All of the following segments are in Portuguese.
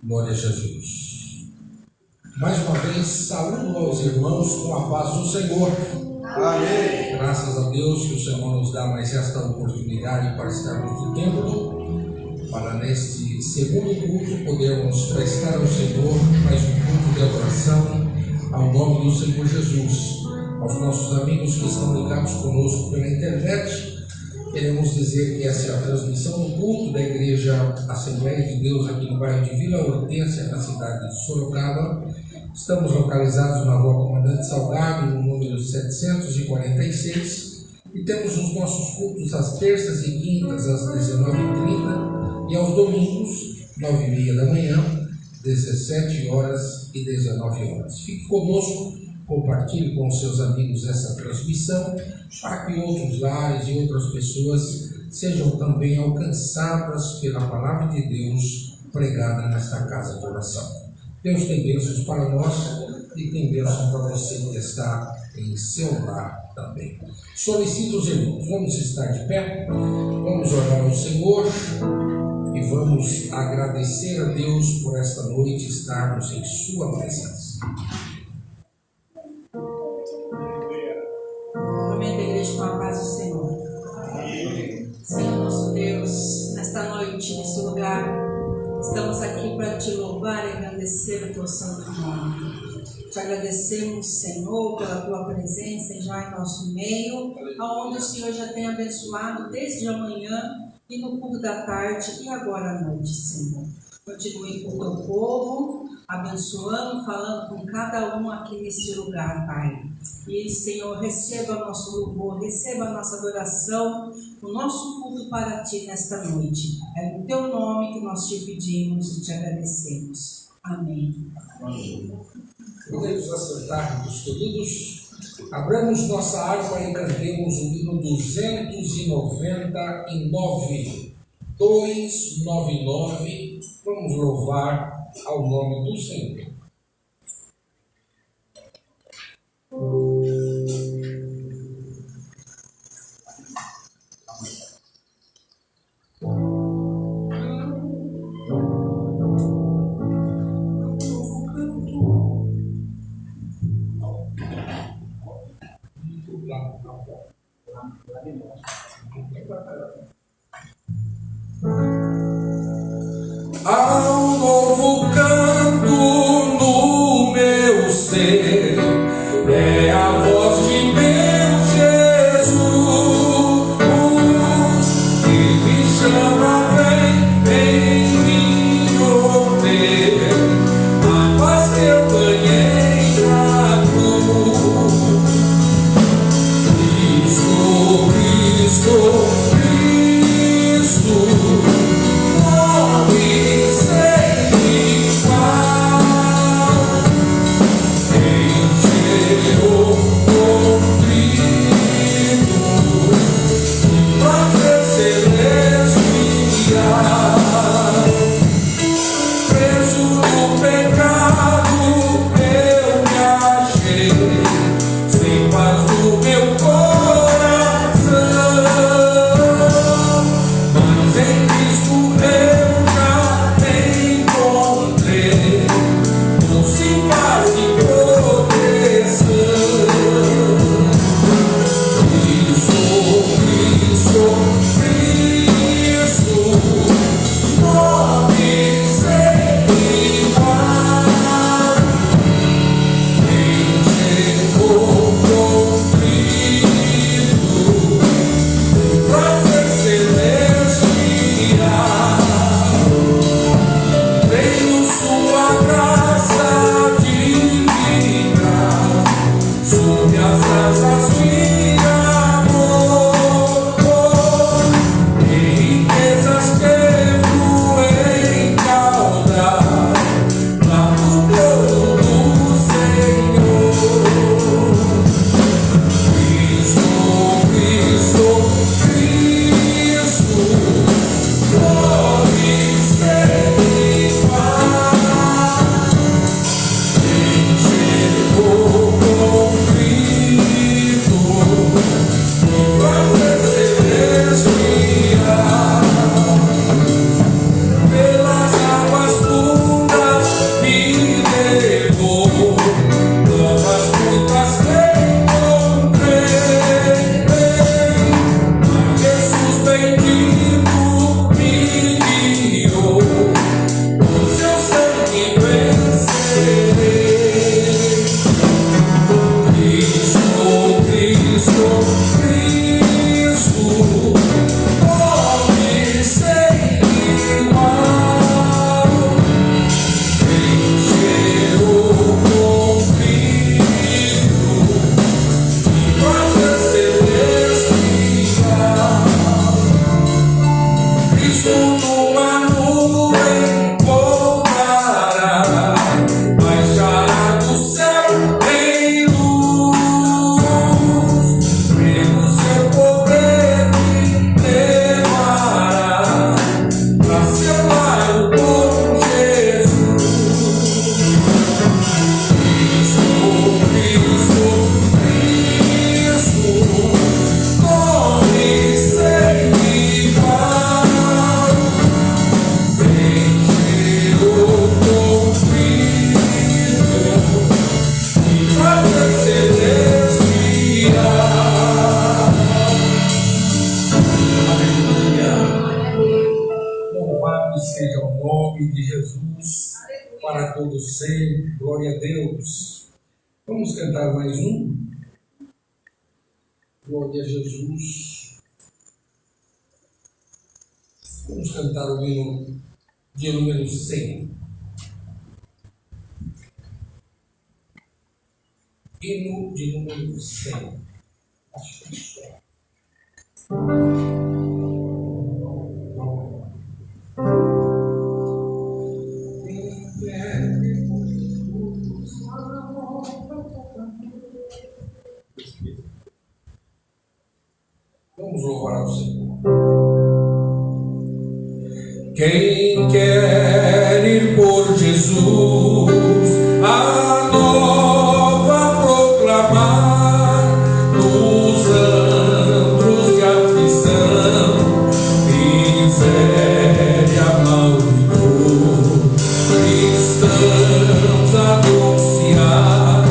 Glória a Jesus. Mais uma vez, saúdo aos irmãos com a paz do Senhor. Amém. Graças a Deus que o Senhor nos dá mais esta oportunidade para estarmos no templo, para neste segundo culto podermos prestar ao Senhor mais um culto de adoração ao nome do Senhor Jesus. Aos nossos amigos que estão ligados conosco pela internet, queremos dizer que essa é a transmissão do culto da Igreja Assembleia de Deus aqui no bairro de Vila Hortência, na cidade de Sorocaba. Estamos localizados na Rua Comandante Salgado, no número 746, e temos os nossos cultos às terças e quintas às 19h30 e aos domingos, 9h30 da manhã, 17 horas e 19 horas. Fique conosco, compartilhe com os seus amigos essa transmissão, para que outros lares e outras pessoas sejam também alcançadas pela palavra de Deus pregada nesta casa de oração. Deus tem bênçãos para nós e tem bênçãos para você que está em seu lar também. Solicito os irmãos, vamos estar de pé, vamos orar ao Senhor e vamos agradecer a Deus por esta noite estarmos em sua presença. Amém, igreja, com a paz do Senhor. Senhor nosso Deus, nesta noite, nesse lugar, estamos aqui para te louvar e agradecer o teu santo nome. Te agradecemos, Senhor, pela tua presença já em nosso meio, aonde o Senhor já tem abençoado desde a manhã e no culto da tarde e agora à noite, Senhor. Continue com o teu povo, abençoando, falando com cada um aqui nesse lugar, Pai. E, Senhor, receba nosso louvor, receba a nossa adoração, o nosso culto para Ti nesta noite. É no Teu nome que nós te pedimos e te agradecemos. Amém. Podemos assentar, meus queridos. Abramos nossa harpa e cantemos o hino 299. 299. Vamos louvar ao nome do Senhor. Há um novo canto no meu ser, é a voz de meu Jesus. Para todos sempre, glória a Deus. Vamos cantar mais um? Glória a Jesus. Vamos cantar o hino de número 100. Hino de número 100. Acho que só. Vamos louvar ao Senhor. Quem quer ir por Jesus, a nova proclamar, nos antros de aflição, miséria, mal e dor, cristãos anunciar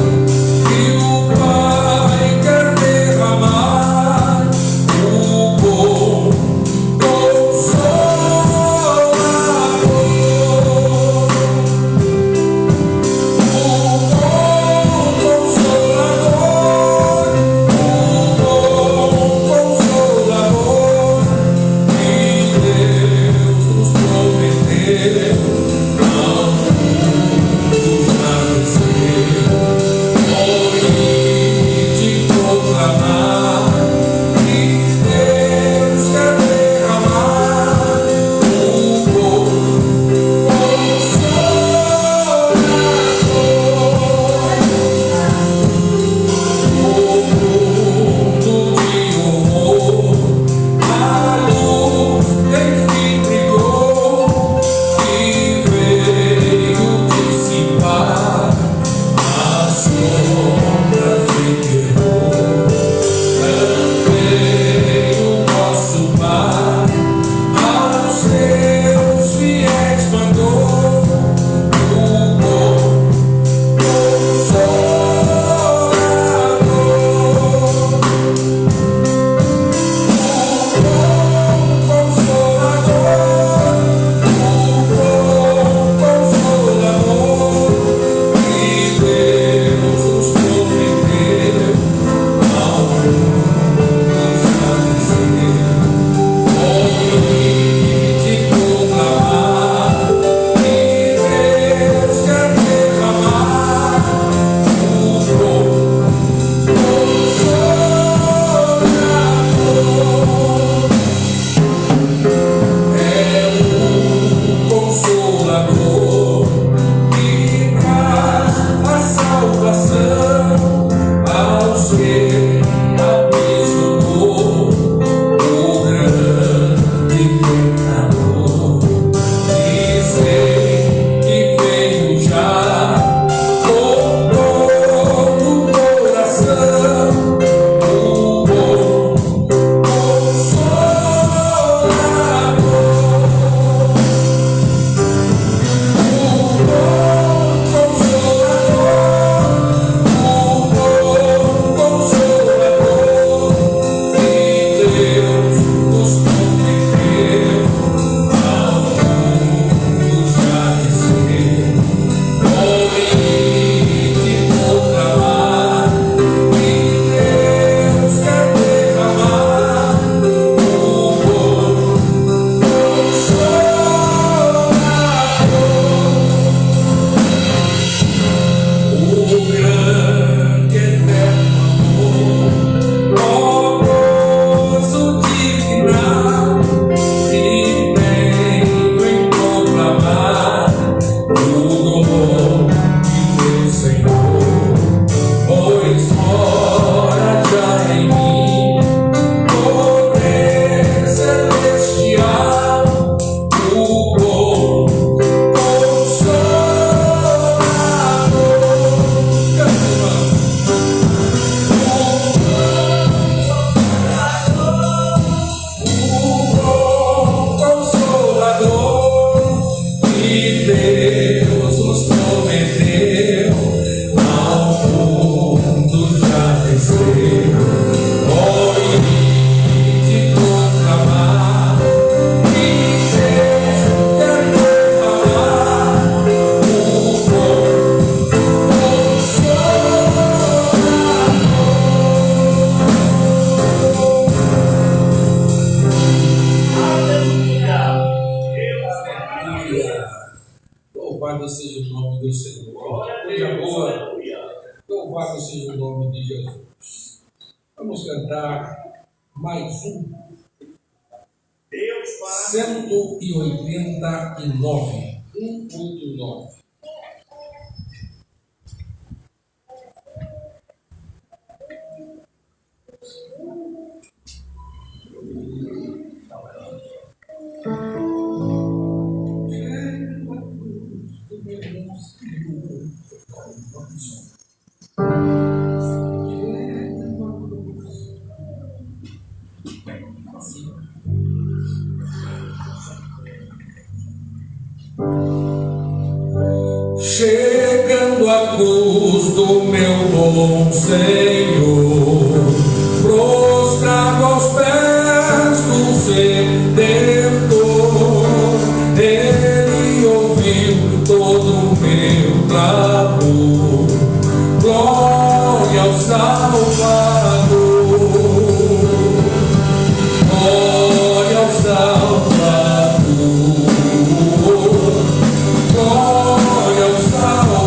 que o Pai quer derramar o bom Consolador. Louvado seja o nome do Senhor. Coisa boa. Louvado seja o nome de Jesus. Vamos cantar mais um. 189. 189. Chegando à cruz do meu bom Senhor, prostrado aos pés do Redentor, Ele ouviu todo o meu clamor. Glória ao Salvador, glória ao Salvador. Glória ao Salvador,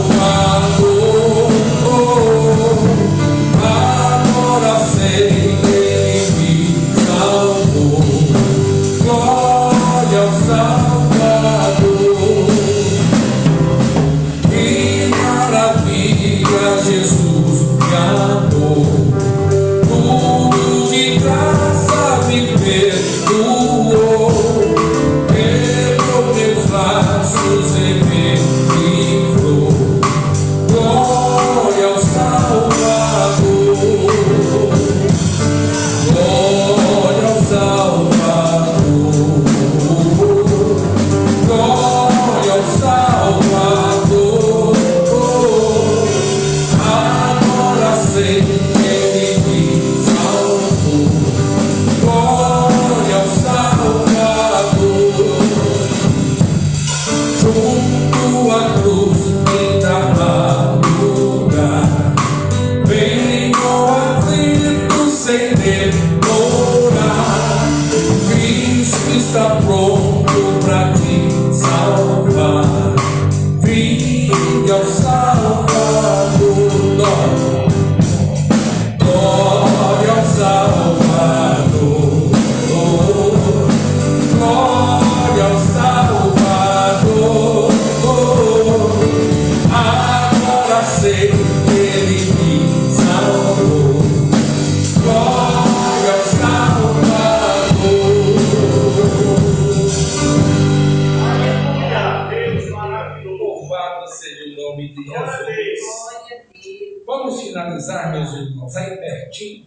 finalizar, meus irmãos, aí pertinho,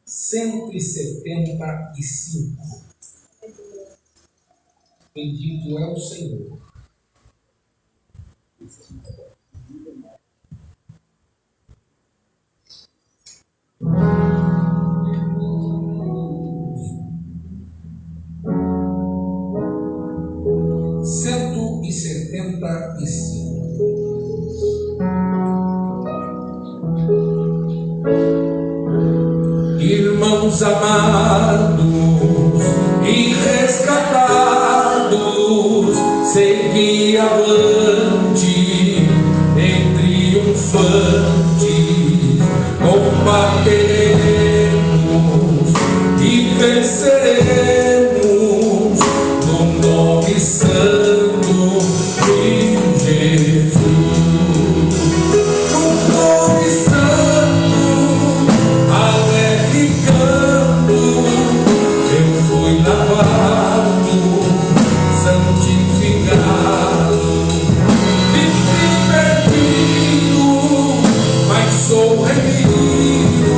175. Bendito é o Senhor. Cento e 75. Irmãos amados e resgatados, segui avante em triunfantes, combateremos e venceremos no nome santo de Jesus. No nome santo, alegre canto, eu fui lavado, santificado, vivi perdido, mas sou remido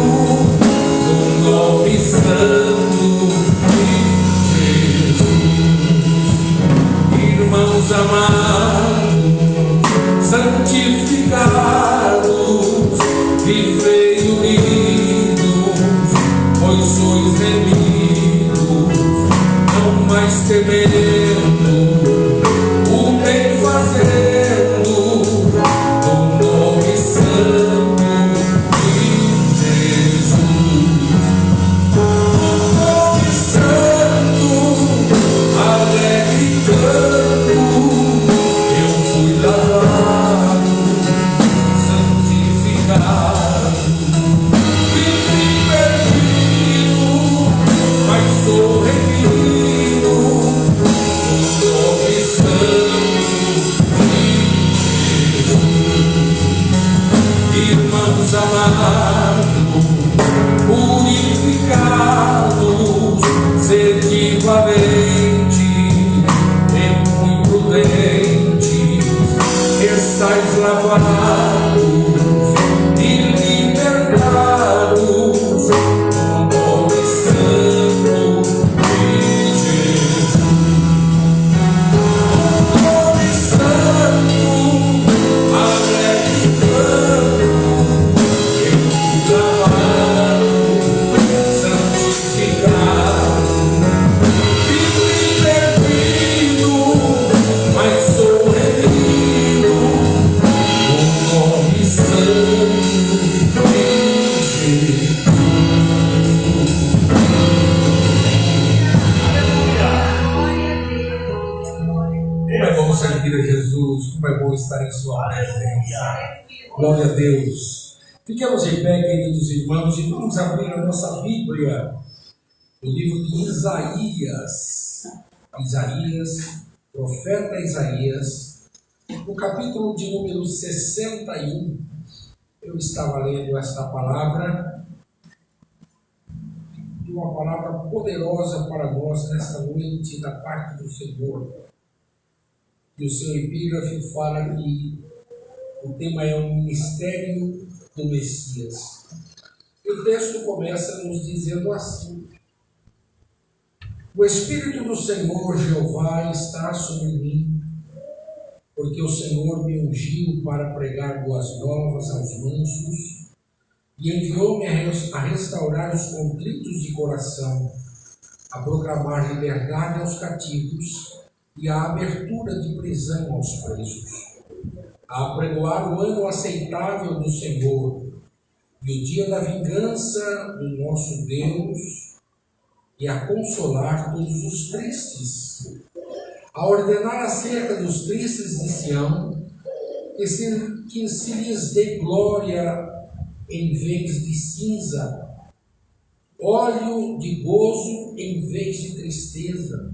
no nome santo de Jesus. Irmãos amados, santificados, vivei unidos, pois sois remidos, não mais temendo, o bem fazendo, no nome santo de Jesus. No nome santo, alegre canto, eu fui lavado, santificado, vivi perdido, mas sou remido no nome santo de Jesus. Irmãos amados, purificados, sede valente e muito prudentes, estáis lavados e libertados no nome santo de Jesus. No nome santo, alegre canto, eu fui lavado, santificado, vivi perdido, mas sou remido no nome santo de Jesus. Como é bom servir a Jesus, como é bom estar em sua presença. Glória a Deus. Fiquemos em pé, queridos irmãos, e vamos abrir a nossa Bíblia, o livro de Isaías. Isaías, profeta Isaías, no capítulo de número 61. Eu estava lendo esta palavra, e uma palavra poderosa para nós nesta noite da parte do Senhor. E o seu epígrafe fala que o tema é o ministério do Messias. E o texto começa nos dizendo assim: o Espírito do Senhor Jeová está sobre mim, porque o Senhor me ungiu para pregar boas novas aos mansos e enviou-me a restaurar os contritos de coração, a proclamar liberdade aos cativos e a abertura de prisão aos presos, a apregoar o ano aceitável do Senhor e o dia da vingança do nosso Deus, e a consolar todos os tristes, a ordenar acerca dos tristes de Sião, que se lhes dê glória em vez de cinza, óleo de gozo em vez de tristeza,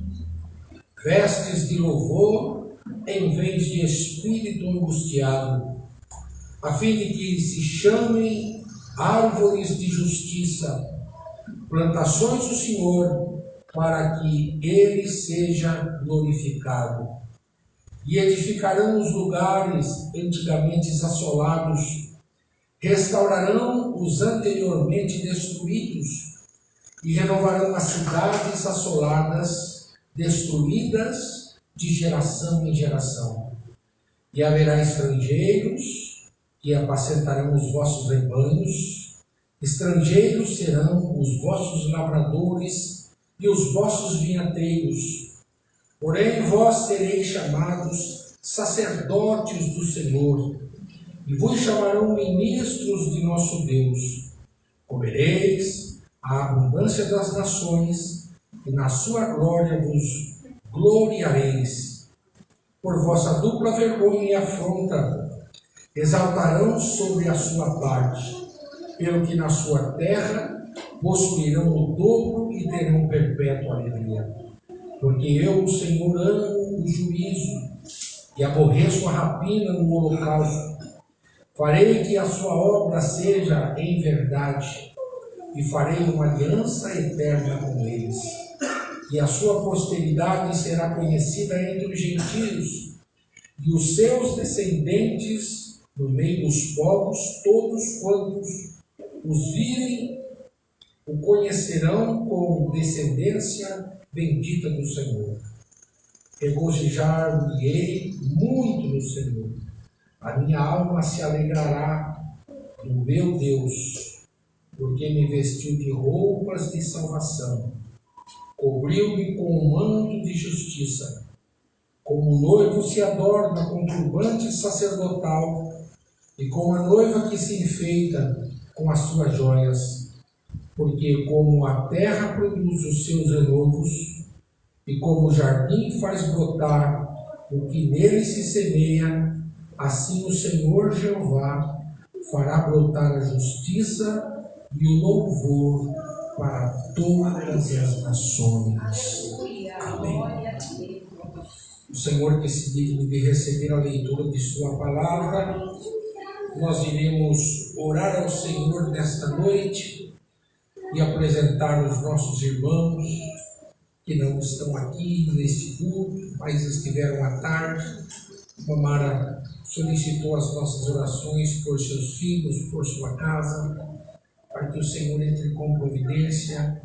vestes de louvor em vez de espírito angustiado, a fim de que se chamem árvores de justiça, plantações do Senhor, para que Ele seja glorificado. E edificarão os lugares antigamente assolados, restaurarão renovarão os anteriormente destruídos, e renovarão as cidades assoladas, destruídas de geração em geração. E haverá estrangeiros que apacentarão os vossos rebanhos, estrangeiros serão os vossos lavradores e os vossos vinhateiros. Porém, vós sereis chamados sacerdotes do Senhor, e vos chamarão ministros de nosso Deus. Comereis a abundância das nações, e na sua glória vos gloriareis. Por vossa dupla vergonha e afronta, exaltarão sobre a sua parte, pelo que na sua terra possuirão o dobro e terão perpétua alegria. Porque eu, o Senhor, amo o juízo e aborreço a rapina no holocausto. Farei que a sua obra seja em verdade, e farei uma aliança eterna com eles. E a sua posteridade será conhecida entre os gentios, e os seus descendentes no meio dos povos, todos quantos os virem, o conhecerão como descendência bendita do Senhor. Regozijar-me-ei muito no Senhor. A minha alma se alegrará no meu Deus, porque me vestiu de roupas de salvação, cobriu-me com um manto de justiça, como o noivo se adorna com turbante sacerdotal, e como a noiva que se enfeita com as suas joias. Porque como a terra produz os seus renovos, e como o jardim faz brotar o que nele se semeia, assim o Senhor Jeová fará brotar a justiça e o louvor para todas as nações. Amém. O Senhor que se digne de receber a leitura de sua palavra, nós iremos orar ao Senhor nesta noite e apresentar os nossos irmãos que não estão aqui neste culto, mas estiveram à tarde. Mamara solicitou as nossas orações por seus filhos, por sua casa, para que o Senhor entre com providência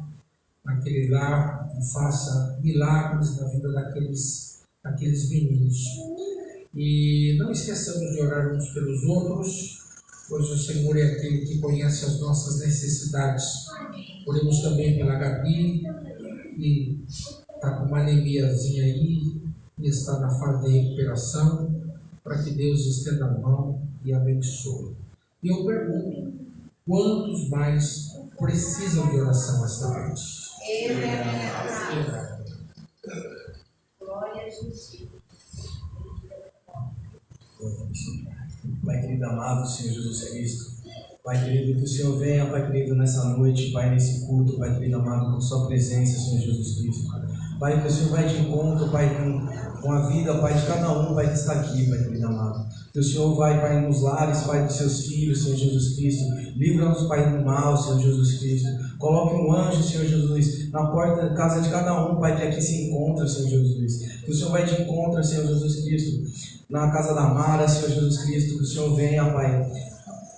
naquele lar e faça milagres na vida daqueles meninos. E não esqueçamos de orar uns pelos outros, pois o Senhor é aquele que conhece as nossas necessidades. Oremos também pela Gabi, que está com uma anemiazinha aí e está na fase de recuperação, para que Deus estenda a mão e abençoe. E eu pergunto, quantos mais precisam de oração esta noite? Glória a Jesus. Pai querido amado, Senhor Jesus Cristo, Pai querido, que o Senhor venha, Pai querido, nessa noite, Pai, nesse culto, Pai querido amado, com sua presença, Senhor Jesus Cristo. Pai, que o Senhor vai de encontro, Pai, com a vida, Pai, de cada um, Pai, que está aqui, Pai querido amado. Que o Senhor vai, Pai, nos lares, Pai, dos seus filhos, Senhor Jesus Cristo. Livra-nos, Pai, do mal, Senhor Jesus Cristo. Coloque um anjo, Senhor Jesus, na porta da casa de cada um, Pai, que aqui se encontra, Senhor Jesus. Que o Senhor vai de encontro, Senhor Jesus Cristo, na casa da Mara, Senhor Jesus Cristo. Que o Senhor venha, Pai,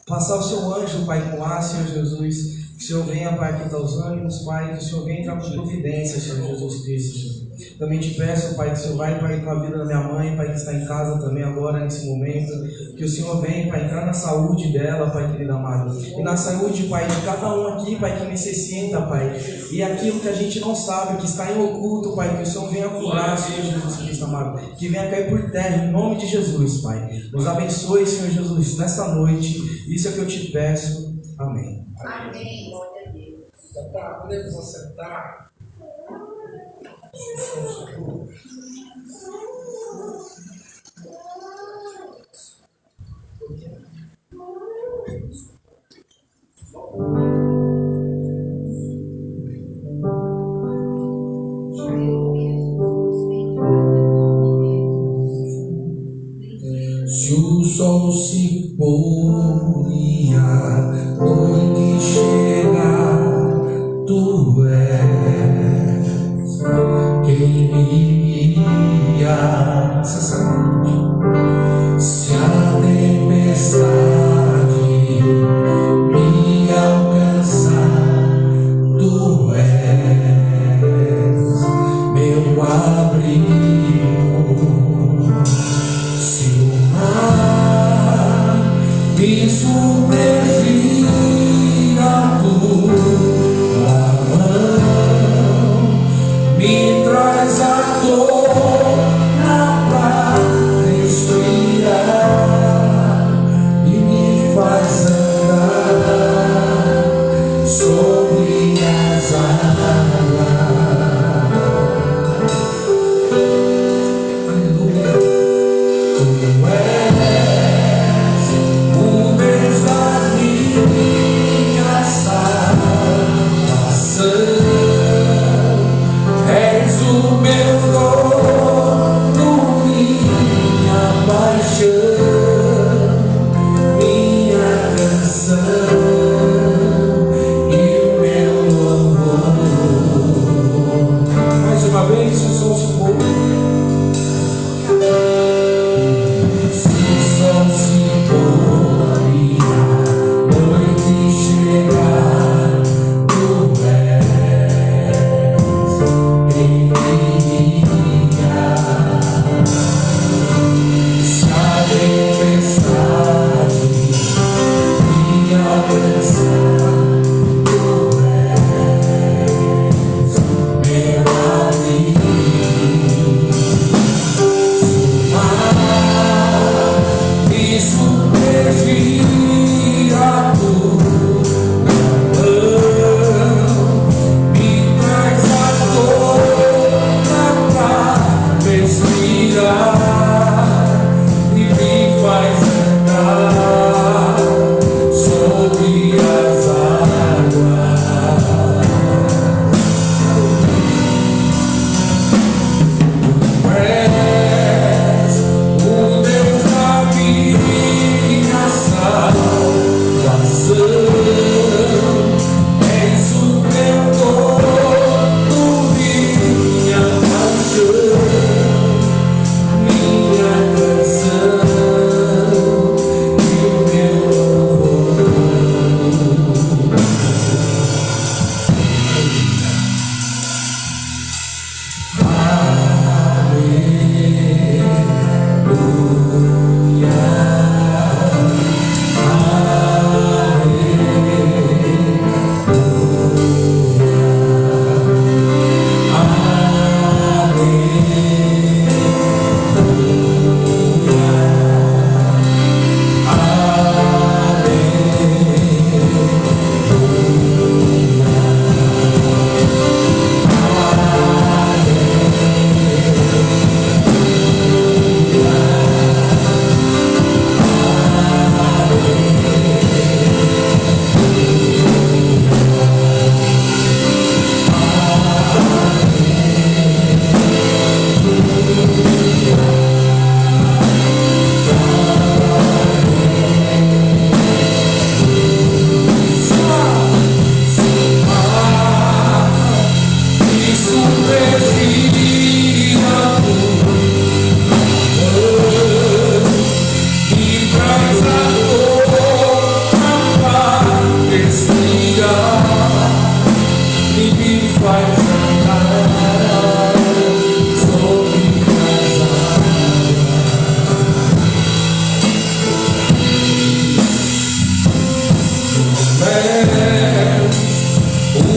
passar o seu anjo, Pai, com ar, Senhor Jesus. Que o Senhor venha, Pai, quitar os ânimos, Pai. Que o Senhor venha entrar com providência, Senhor Jesus Cristo, Senhor. Também te peço, Pai, que o Senhor vai, Pai, com a vida da minha mãe, Pai, que está em casa também agora, nesse momento. Que o Senhor venha, Pai, entrar na saúde dela, Pai, querido amado. E na saúde, Pai, de cada um aqui, Pai, que necessita, Pai. E aquilo que a gente não sabe, que está em oculto, Pai, que o Senhor venha curar, Senhor Jesus Cristo, amado. Que venha cair por terra, em nome de Jesus, Pai. Nos abençoe, Senhor Jesus, nessa noite. Isso é que eu te peço. Amém. Amém. Glória a Deus. Podemos assentar. Se o sol se pôr e a noite chegar, tu és quem me guia.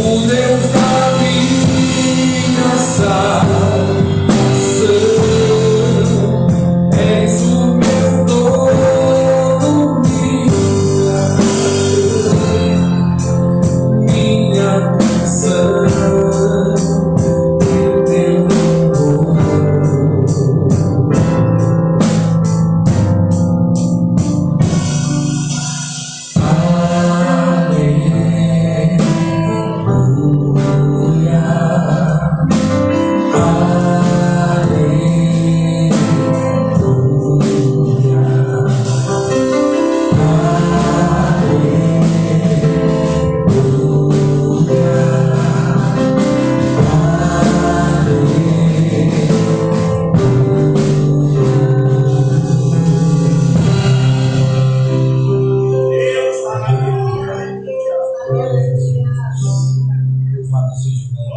Deus da minha salvação, és o meu dono, minha canção, teu louvor. Louvado seja o nome.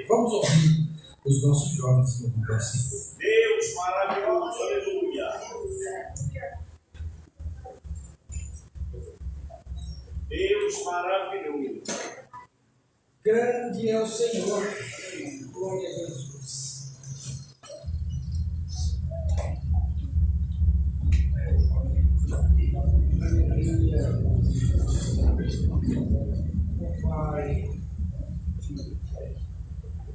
Vamos ouvir os nossos jovens no versículo. Deus maravilhoso, aleluia. Deus maravilhoso. Grande é o Senhor. Glória a Jesus. Pai.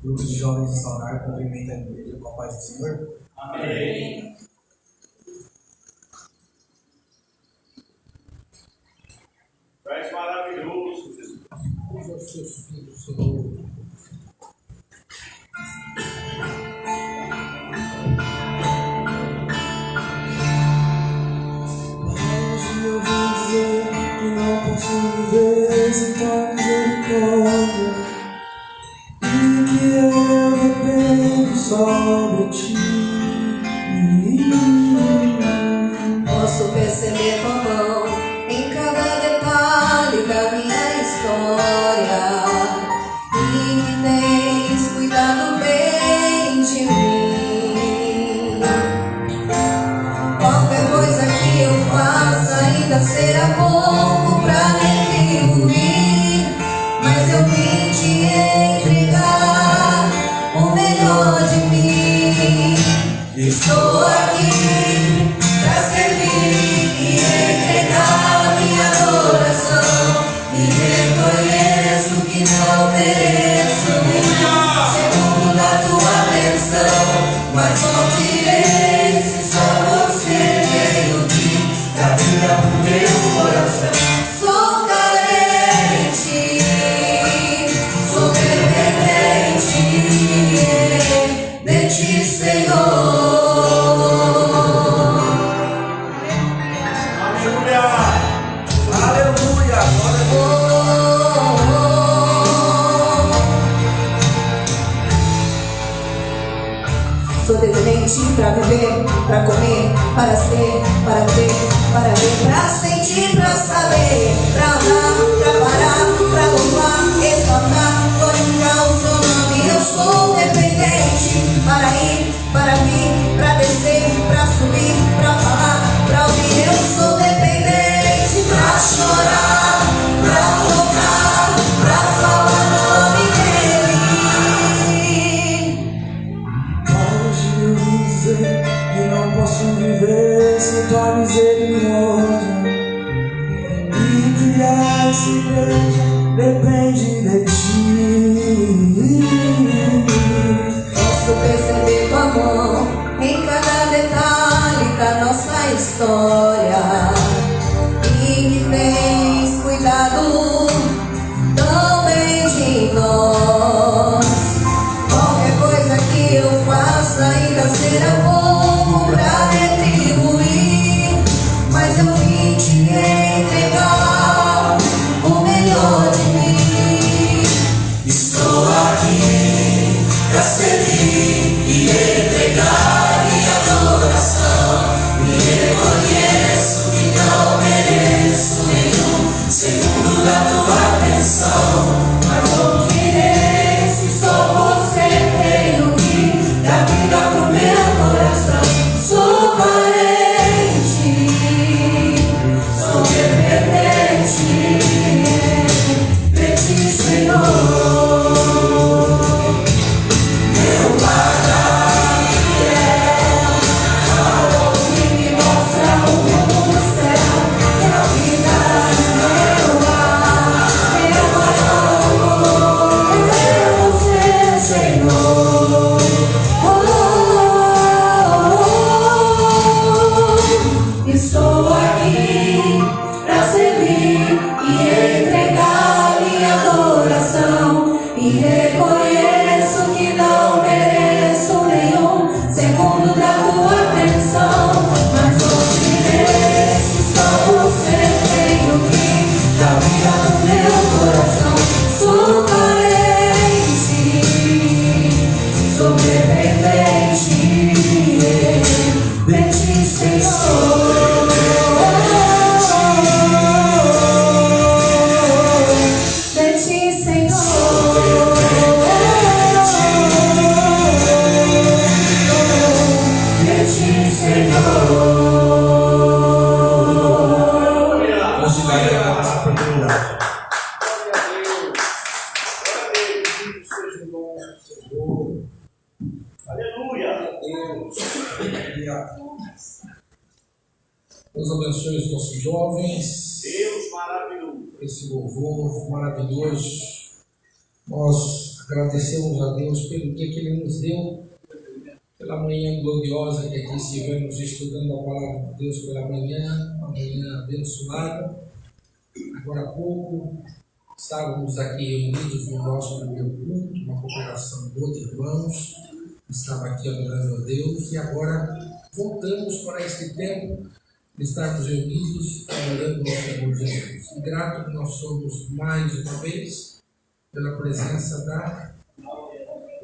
Grupos de jovens restaurar, cumprimenta a igreja com a paz do Senhor. Amém. Tu és maravilhoso, Jesus. Usa os seus filhos, Senhor. Hoje eu vim dizer que não posso viver sem tua misericórdia, e que eu dependo só de ti. Posso perceber tua mão em cada detalhe da minha história, e que tens cuidado bem de mim. Qualquer coisa que eu faça ainda será pouco pra retribuir, mas eu vim te entregar o melhor de mim. Estou aqui pra servir e entregar a minha adoração, e reconheço que não mereço nenhum segundo da tua bênção, mas não direi se só você veio vir da vida pro meu coração. Sou carente, sou dependente de ti, Senhor. Aleluia. Aleluia! Glória a Deus! Sou dependente pra viver, pra comer, para ser, para ter, para ver, pra sentir, pra saber, pra amar, pra parar, pra louvar, exaltar, glorificar o seu nome. Eu sou dependente para ir, para vir, pra descer, pra subir, pra falar, pra ouvir. Eu sou dependente pra chorar, pra tocar, pra falar o nome dele. Hoje eu vim dizer que não posso viver sem tua misericórdia, e que essa igreja depende de ti. Posso perceber tua mão em cada detalhe da nossa história, e que tens cuidado tão bem de nós. Qualquer coisa que eu faça ainda será pouco pra retribuir, mas eu vim te entregar o melhor de mim. Estou aqui pra servir e entregar minha adoração, e reconheço que não mereço nenhum segundo da tua atenção, mas não direi se só você veio vir da vida pro meu coração. Sou carente, sou dependente de ti, Senhor. e reconheço que não mereço nenhum segundo da tua atenção, mas ofereço só você tem o que dá vida no meu coração. Sou carente, sou dependente de ti, Senhor. De ti, Senhor. De ti, Senhor. Vamos se dar essa oportunidade. Bendito seja o nome do Senhor. Aleluia. Deus abençoe os nossos jovens. Deus maravilhoso. Esse louvor maravilhoso. Nós agradecemos a Deus pelo dia que Ele nos deu, pela manhã gloriosa que aqui estivemos estudando a palavra de Deus pela manhã, uma manhã abençoada. Agora há pouco estávamos aqui reunidos no nosso primeiro culto, uma cooperação boa de irmãos, estava aqui adorando a Deus, e agora voltamos para este tempo de estarmos reunidos adorando ao Senhor Jesus. E grato que nós somos mais uma vez pela presença da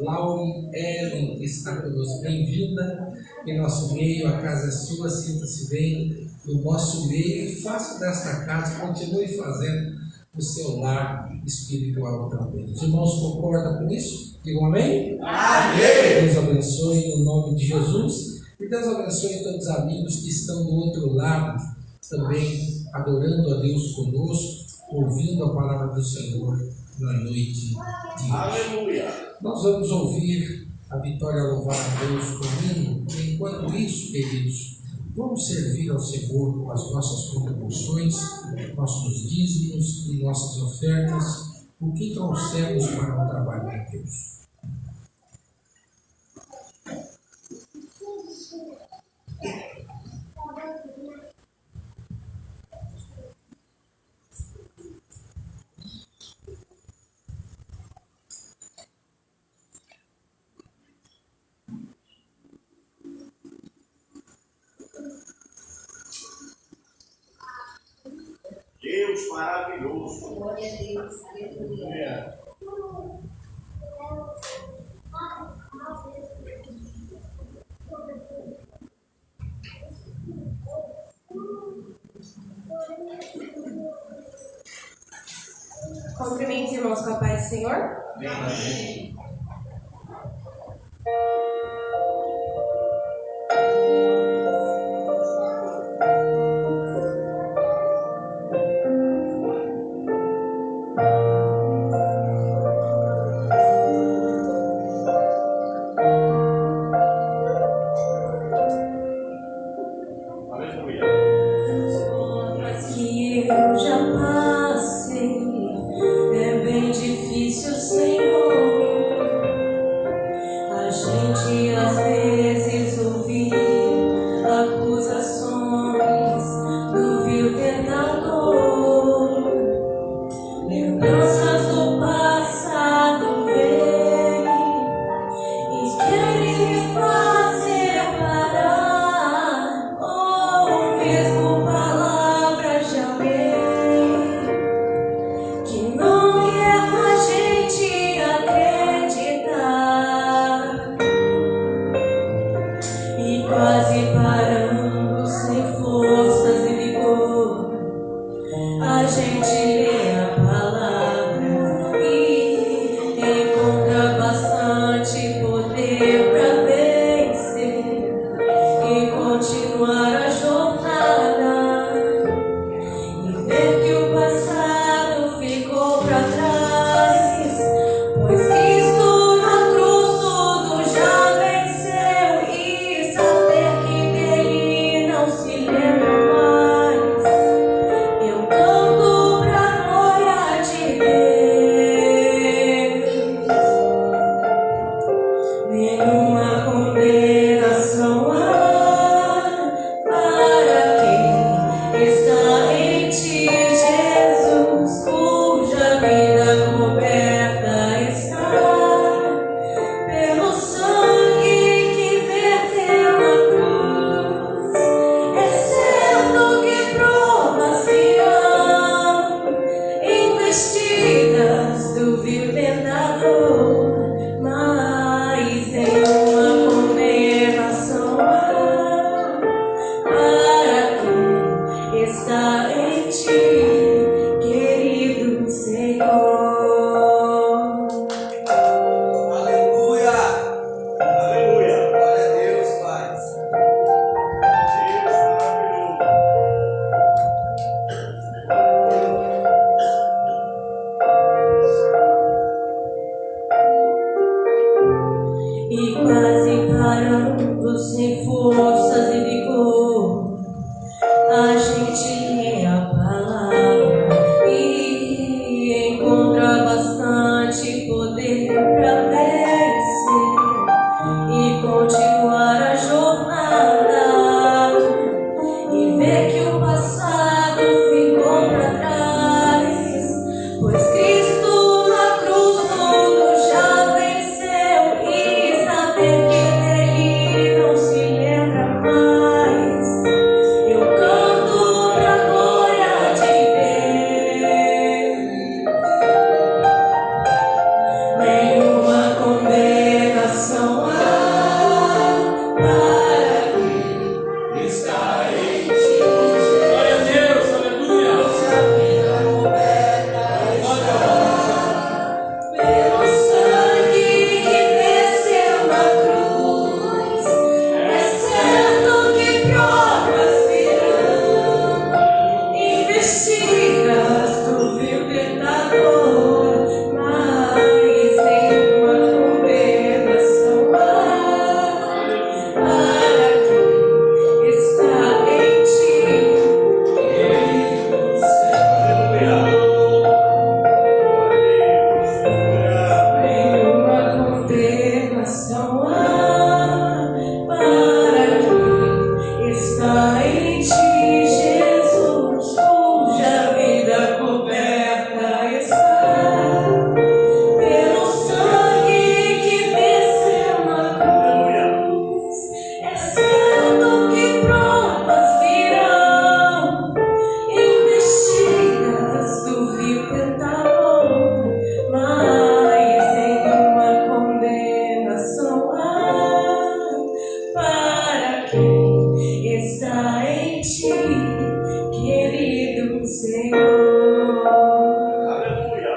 Laure Ellen, que está conosco. Bem-vinda em nosso meio, a casa é sua, sinta-se bem no nosso meio e faça desta casa, continue fazendo o seu lar espiritual também. Os irmãos concordam com isso? Digam amém? Amém! Deus abençoe no nome de Jesus e Deus abençoe todos os amigos que estão do outro lado também adorando a Deus conosco, ouvindo a palavra do Senhor na noite de hoje. Aleluia. Nós vamos ouvir a Vitória louvar a Deus com o hino. Enquanto isso, queridos, vamos servir ao Senhor com as nossas contribuições, nossos dízimos e nossas ofertas, o que trouxemos para o trabalho de Deus. Deus maravilhoso. Glória a Deus. Aleluia. Cumprimente, irmãos, com a paz do Senhor. Amém. Aleluia. Mas que eu já passei, é bem difícil, Senhor. A gente às crer pra vencer e continuar a jornada e ver que o passado ficou pra trás, pois Cristo na cruz tudo já venceu e saber que dele não se lembra mais. Eu canto pra glória de Deus. Nenhuma condenação há para quem está em ti. Glória a Deus, aleluia. Pelo sangue que desceu na cruz, é certo que provas virão, investidas do vil tentador, mas nenhuma condenação há para quem está em ti, querido Senhor. Nenhuma condenação há para quem está em ti, Jesus, cuja vida coberta está pelo sangue que desceu na cruz. É certo que provas virão, investidas do vil tentador, mas nenhuma condenação há para quem está em ti, querido Senhor. Aleluia.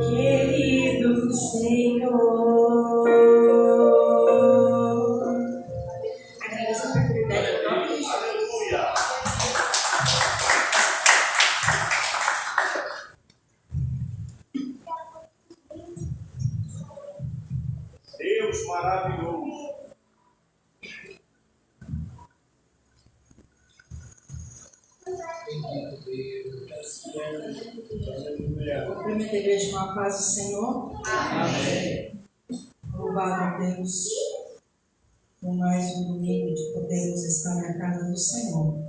Querido Senhor. Agradeço a oportunidade em nome de Jesus. Aleluia. Deus maravilhoso. Cumprimento a igreja com a paz do Senhor. Amém. Louvado a Deus por mais um domingo de podermos estar na casa do Senhor.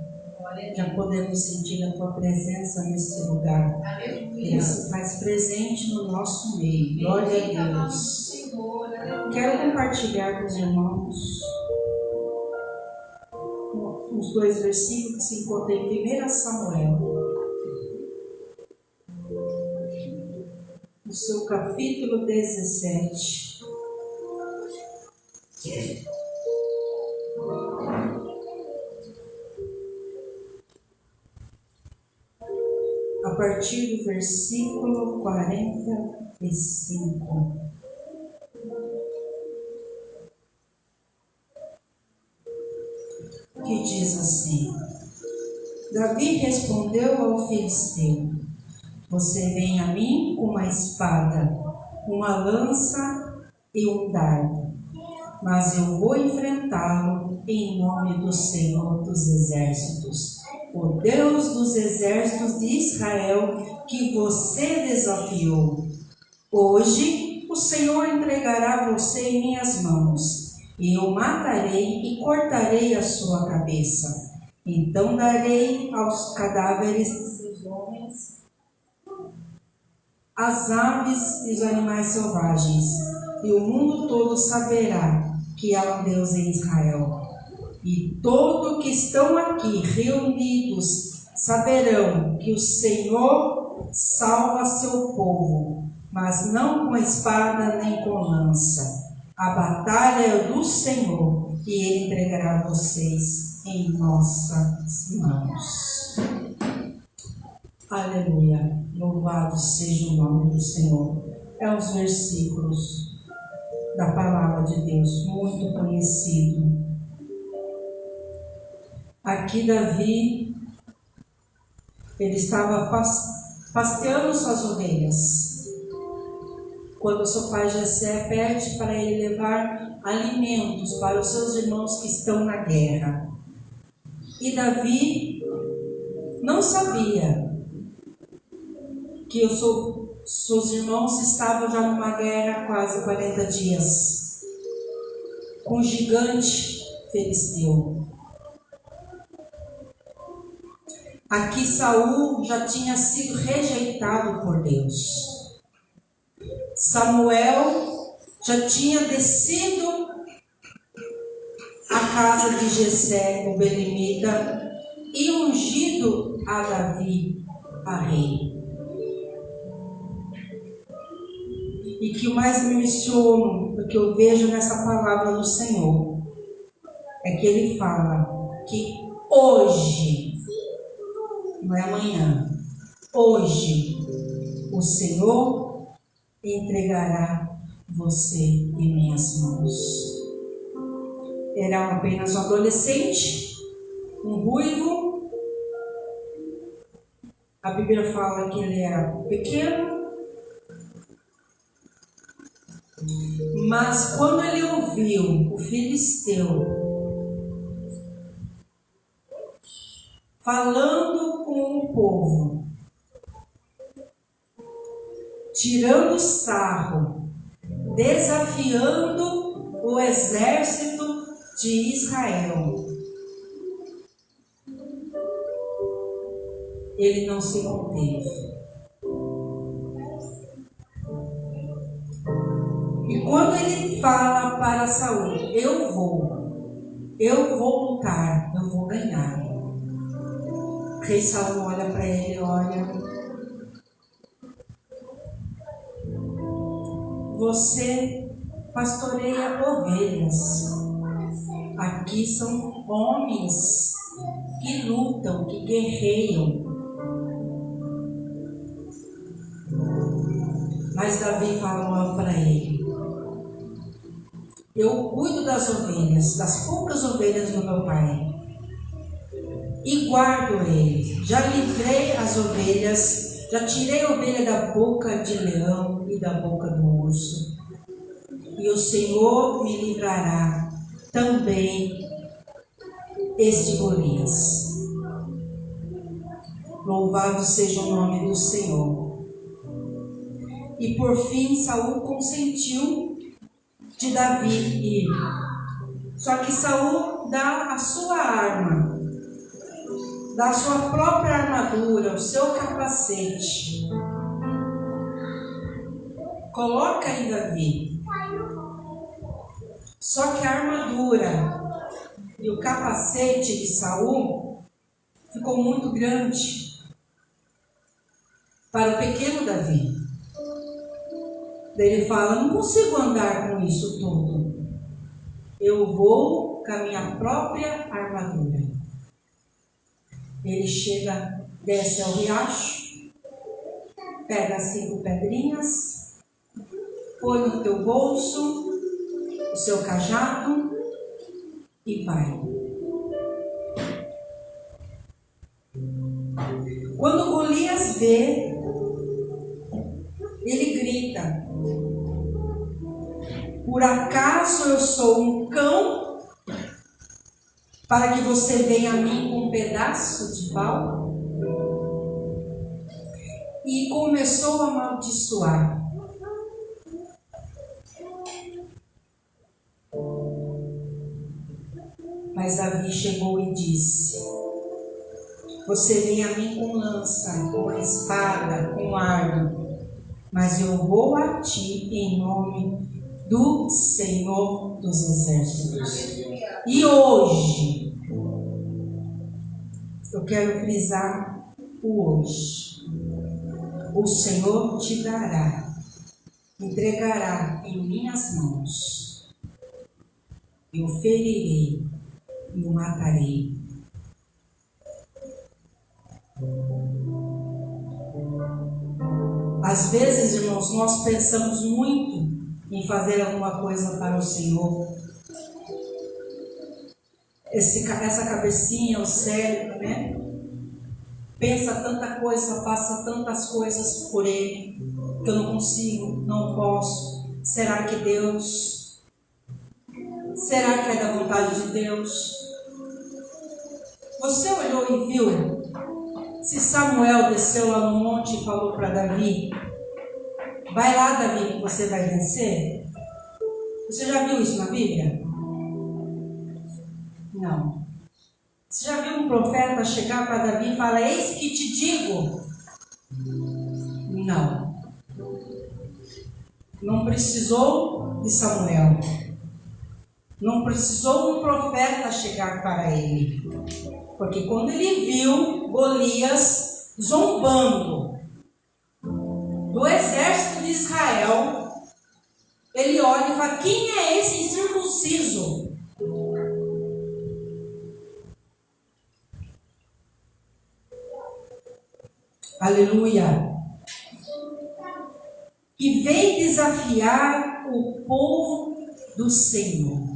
Já podemos sentir a tua presença nesse lugar. Ele se faz presente no nosso meio. Glória a Deus. Quero compartilhar com os irmãos os dois versículos que se encontram em 1 Samuel. No seu capítulo 17. A partir do versículo 45. Que diz assim: Davi respondeu ao filisteu: Você vem a mim com uma espada, uma lança e um dardo, mas eu vou enfrentá-lo em nome do Senhor dos Exércitos, o Deus dos exércitos de Israel, que você desafiou. Hoje o Senhor entregará você em minhas mãos, e eu matarei e cortarei a sua cabeça. Então darei aos cadáveres dos homens, as aves e os animais selvagens, e o mundo todo saberá que há um Deus em Israel. E todos que estão aqui reunidos saberão que o Senhor salva seu povo, mas não com espada nem com lança. A batalha é do Senhor, e Ele entregará vocês em nossas mãos. Aleluia. Louvado seja o nome do Senhor. É os versículos da palavra de Deus, muito conhecido. Aqui Davi, ele estava pasteando suas ovelhas, quando seu pai Jessé pede para ele levar alimentos para os seus irmãos que estão na guerra. E Davi não sabia que seus irmãos estavam já numa guerra há quase 40 dias com um gigante filisteu. Aqui Saul já tinha sido rejeitado por Deus. Samuel já tinha descido à casa de Jessé, o belemita, e ungido a Davi a rei. E que o mais me emociono, o que eu vejo nessa palavra do Senhor, é que ele fala que hoje, não é amanhã, hoje o Senhor entregará você em minhas mãos. Era apenas um adolescente, um ruivo. A Bíblia fala que ele era pequeno. Mas quando ele ouviu o filisteu falando com o povo, tirando sarro, desafiando o exército de Israel, ele não se conteve. E quando ele fala para Saul, eu vou lutar, eu vou ganhar. O rei Saul olha para ele, olha, você pastoreia ovelhas. Aqui são homens que lutam, que guerreiam. Mas Davi falou para ele, eu cuido das ovelhas, das poucas ovelhas do meu pai, e guardo ele. Já livrei as ovelhas, já tirei a ovelha da boca de leão e da boca do urso. E o Senhor me livrará também este Golias. Louvado seja o nome do Senhor. E por fim Saul consentiu de Davi ir. Só que Saul dá a sua arma, dá a sua própria armadura, o seu capacete. Coloca em Davi. Só que a armadura e o capacete de Saul ficou muito grande para o pequeno Davi. Daí ele fala, não consigo andar com isso tudo. Eu vou com a minha própria armadura. Ele chega, desce ao riacho, pega 5 pedrinhas, põe no teu bolso, o seu cajado e vai. Quando Golias vê, ele grita, por acaso eu sou um cão para que você venha a mim com um pedaço de pau? E começou a amaldiçoar. Mas Davi chegou e disse, você vem a mim com lança, com espada, com arco, mas eu vou a ti em nome do Senhor dos Exércitos. E hoje, eu quero frisar o hoje. O Senhor te dará, entregará em minhas mãos. Eu ferirei e o matarei. Às vezes, irmãos, nós pensamos muito em fazer alguma coisa para o Senhor. Essa cabecinha, o cérebro, né? Pensa tanta coisa, passa tantas coisas por ele, que eu não consigo, não posso. Será que Deus? Será que é da vontade de Deus? Você olhou e viu se Samuel desceu lá no monte e falou para Davi: vai lá, Davi, que você vai vencer? Você já viu isso na Bíblia? Não. Você já viu um profeta chegar para Davi e falar: eis que te digo? Não. Não precisou de Samuel. Não precisou um profeta chegar para ele. Porque quando ele viu Golias zombando do exército de Israel, ele olha e fala: quem é esse incircunciso? Aleluia. Que vem desafiar o povo do Senhor.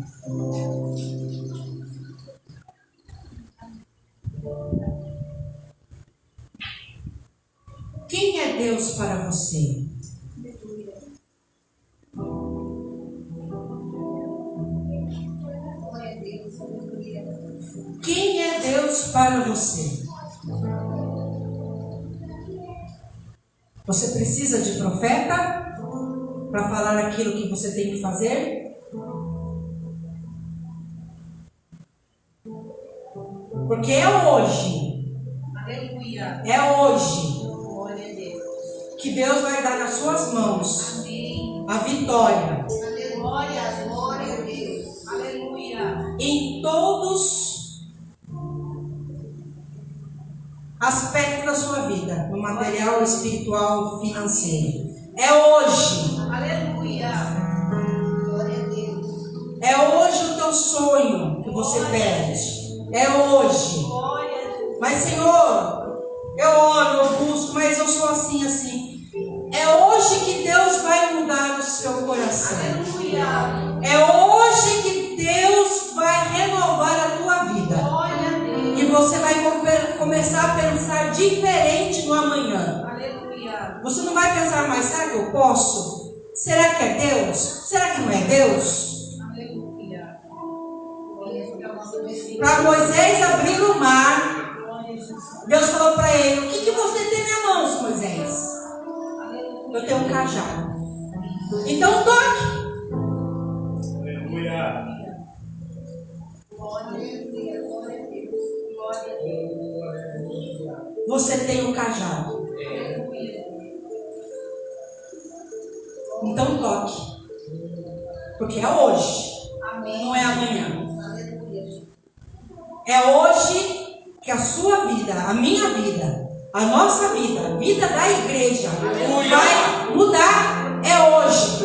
Quem é Deus para você? Quem é Deus para você? Você precisa de profeta para falar aquilo que você tem que fazer? Porque é hoje. Aleluia. É hoje Glória a Deus. que Deus vai dar nas suas mãos Amém. a vitória Aleluia. Glória a Deus. Aleluia. em todos aspectos da sua vida, no material, espiritual, financeiro. É hoje. Aleluia. Glória a Deus. É hoje o teu sonho que você pede. É hoje. Glória a Deus. Mas, Senhor, eu oro, eu busco, mas eu sou assim, assim. É hoje que Deus vai mudar o seu coração. Aleluia. É hoje que Deus vai renovar a tua vida. Glória a Deus. E você vai começar a pensar diferente no amanhã. Aleluia. Você não vai pensar mais: será que eu posso? Será que é Deus? Será que não é Deus? Aleluia. Glória a Deus. Para Moisés abrir o mar, Glória a Jesus. Deus falou para ele: o que você tem na mão, Moisés? Aleluia. Eu tenho um cajado. Então toque. Aleluia. Glória a Deus. Glória a Deus. Glória a Deus. Você tem um cajado. Aleluia. Então toque. Porque é hoje, Amém. não é amanhã. Aleluia. É hoje que a sua vida, a minha vida, a nossa vida, a vida da igreja vai mudar. É hoje.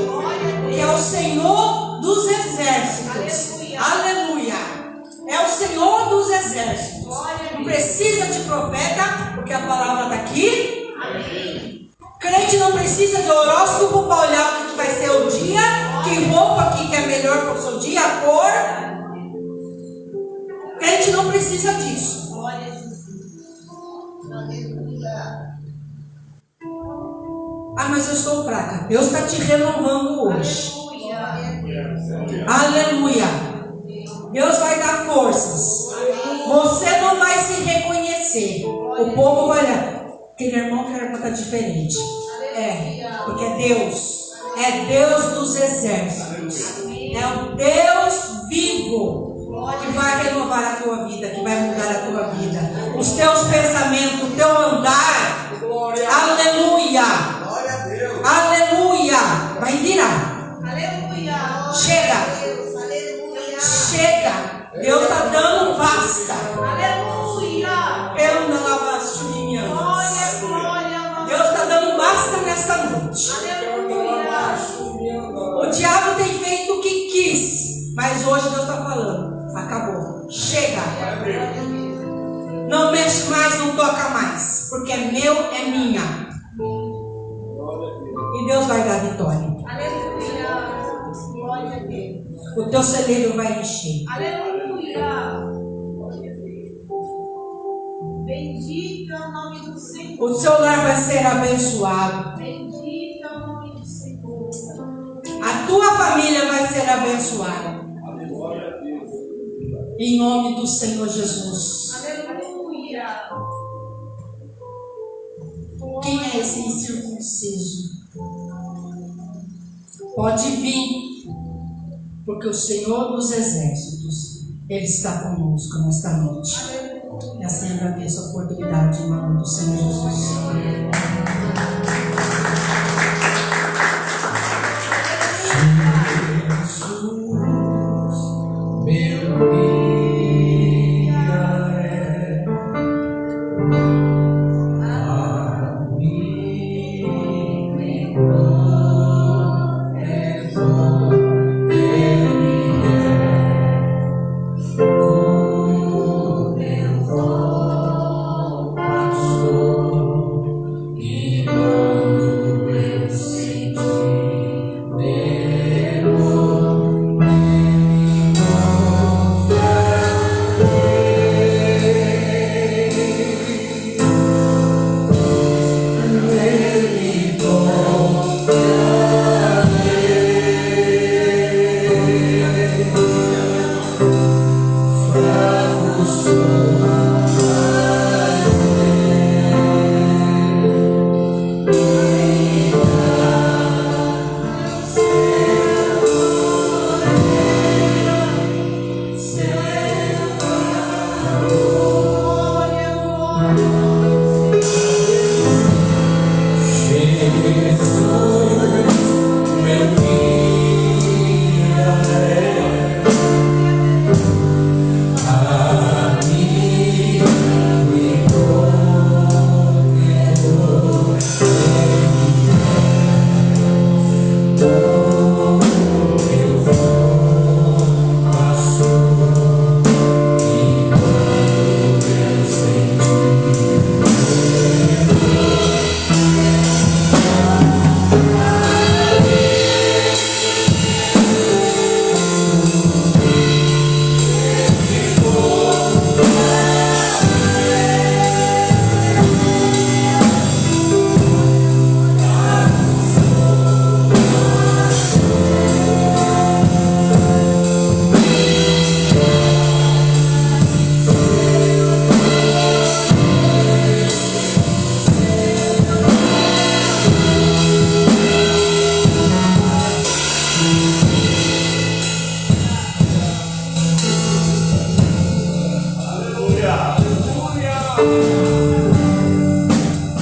Que é o Senhor dos exércitos. Aleluia. É o Senhor dos exércitos. Não precisa de profeta, porque a palavra está aqui. Crente não precisa de horóscopo para olhar o que vai ser o dia, que roupa que é melhor para o seu dia, a cor. Crente não precisa disso. Glória a Jesus. Aleluia. Ah, mas eu estou fraca. Deus está te renovando hoje. Aleluia. Aleluia. Deus vai dar forças. Você não vai se reconhecer. O povo vai olhar. Aquele irmão que era diferente. É, porque é Deus. É Deus dos exércitos. É o Deus vivo que vai renovar a tua vida, que vai mudar a tua vida. Os teus pensamentos, o teu andar. Aleluia. Glória a Deus. Aleluia. Vai virar. Aleluia. Chega. Aleluia. Chega. Deus está dando basta. Aleluia. Eu não abasto de minha vida. Glória, glória. Deus está dando basta nesta noite. Aleluia. O diabo tem feito o que quis, mas hoje Deus está falando. Acabou. Chega. Não mexe mais, não toca mais. Porque é meu, é minha. E Deus vai dar vitória. Aleluia. Glória a Deus. O teu celeiro vai encher. Aleluia. Bendito é o nome do Senhor. O seu lar vai ser abençoado. Bendito é o nome do Senhor. A tua família vai ser abençoada. Em nome do Senhor Jesus. Aleluia. Quem é esse incircunciso? Pode vir, porque o Senhor dos Exércitos, Ele está conosco nesta noite. E assim agradeço a oportunidade em nome do Senhor Jesus.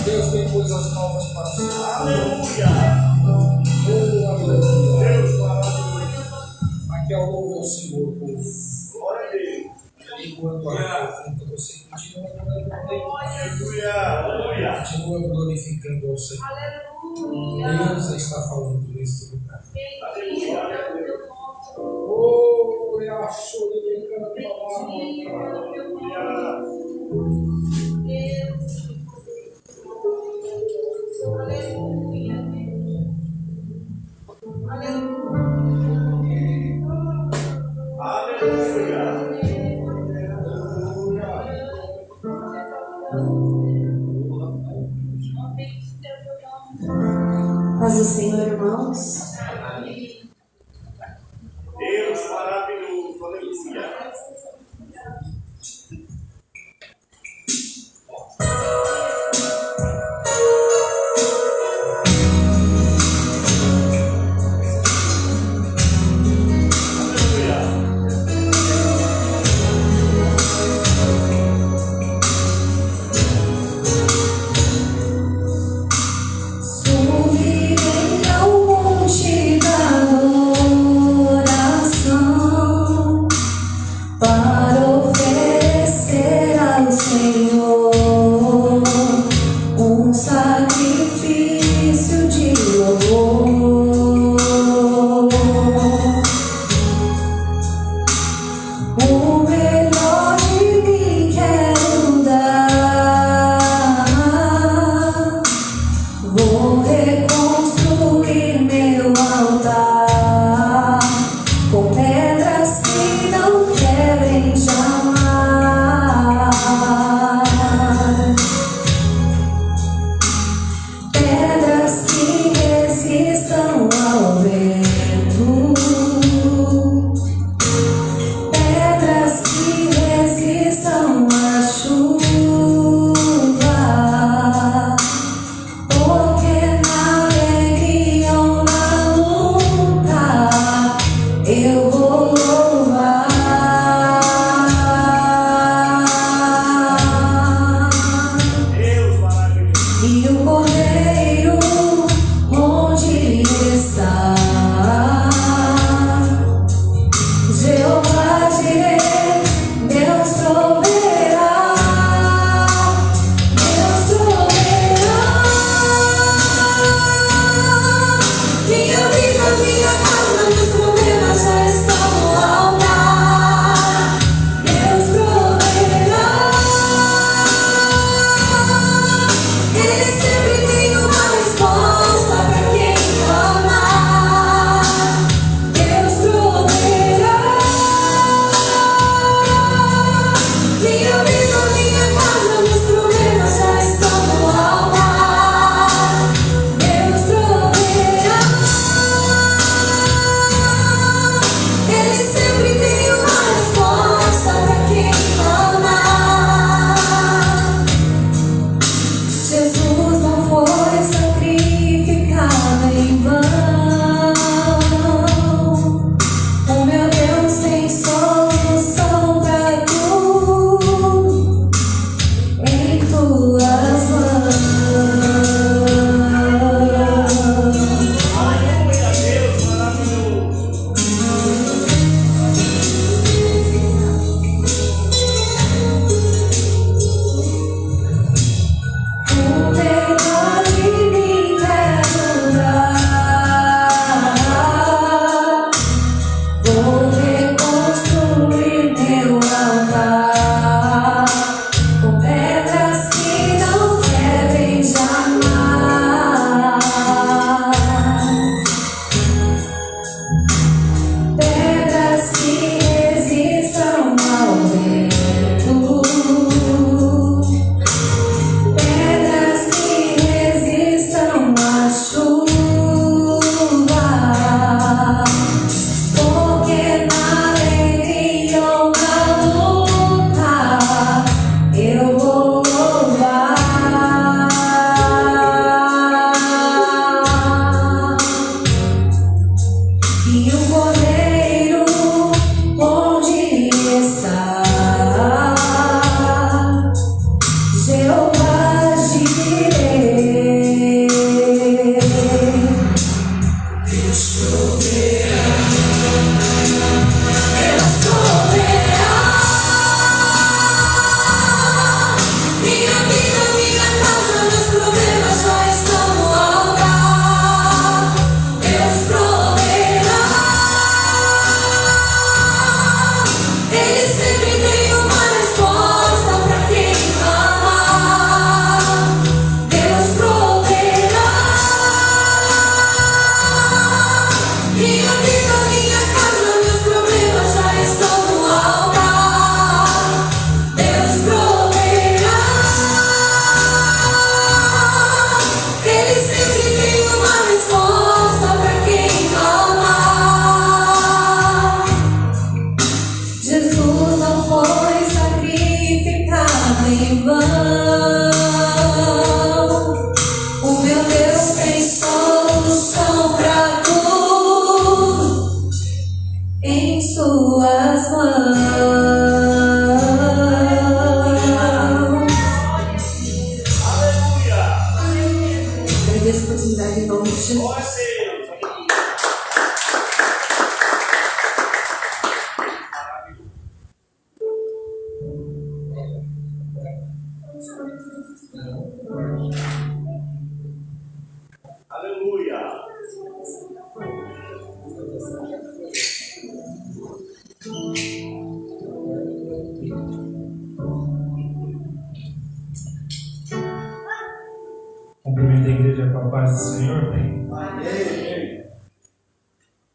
Deus tem coisas novas para o Senhor. Aleluia. Oh, aleluia. Deus maravilhoso. Aqui ao louvo ao Senhor, povo. Glória a Deus. Enquanto a canta, você continua adorando a Deus. Aleluia. Aleluia. Continua glorificando ao Senhor. Deus está falando nesse lugar. Oh, eu acho que Paz do Senhor, irmãos. Deus maravilhoso. Aleluia. Subirei ao monte da adoração para oferecer ao Senhor um sacrifício de louvor. O melhor de mim quero dar. Vou reconstruir meu altar com pedras que não quebem jamais. essa oportunidade em nome de Jesus. Glória a Deus. Aleluia. Cumprimento a igreja com a paz do Senhor.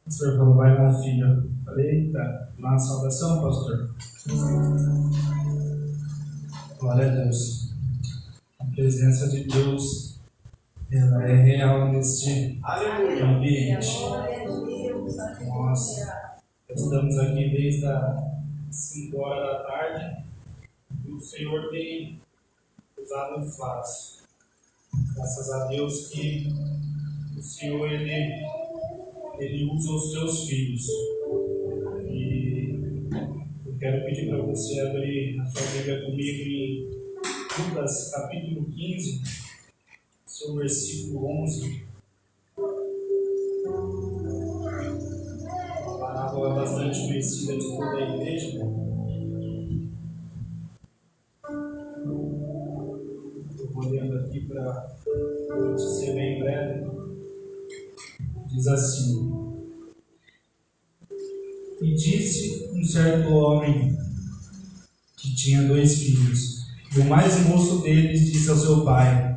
O Senhor falou, vai lá, filho. Falei, eita, uma saudação, pastor. Glória a Deus. A presença de Deus, ela é real neste ambiente. Nós estamos aqui desde as 5 horas da tarde e o Senhor tem usado o fácil. Graças a Deus que o Senhor, Ele usa os seus filhos. E eu quero pedir para você abrir a sua Bíblia comigo em Lucas, capítulo 15, seu versículo 11. Uma parábola bastante conhecida de toda a igreja. Eu vou lendo aqui para ser bem breve. Diz assim: E disse um certo homem que tinha 2 filhos, e o mais moço deles disse ao seu pai: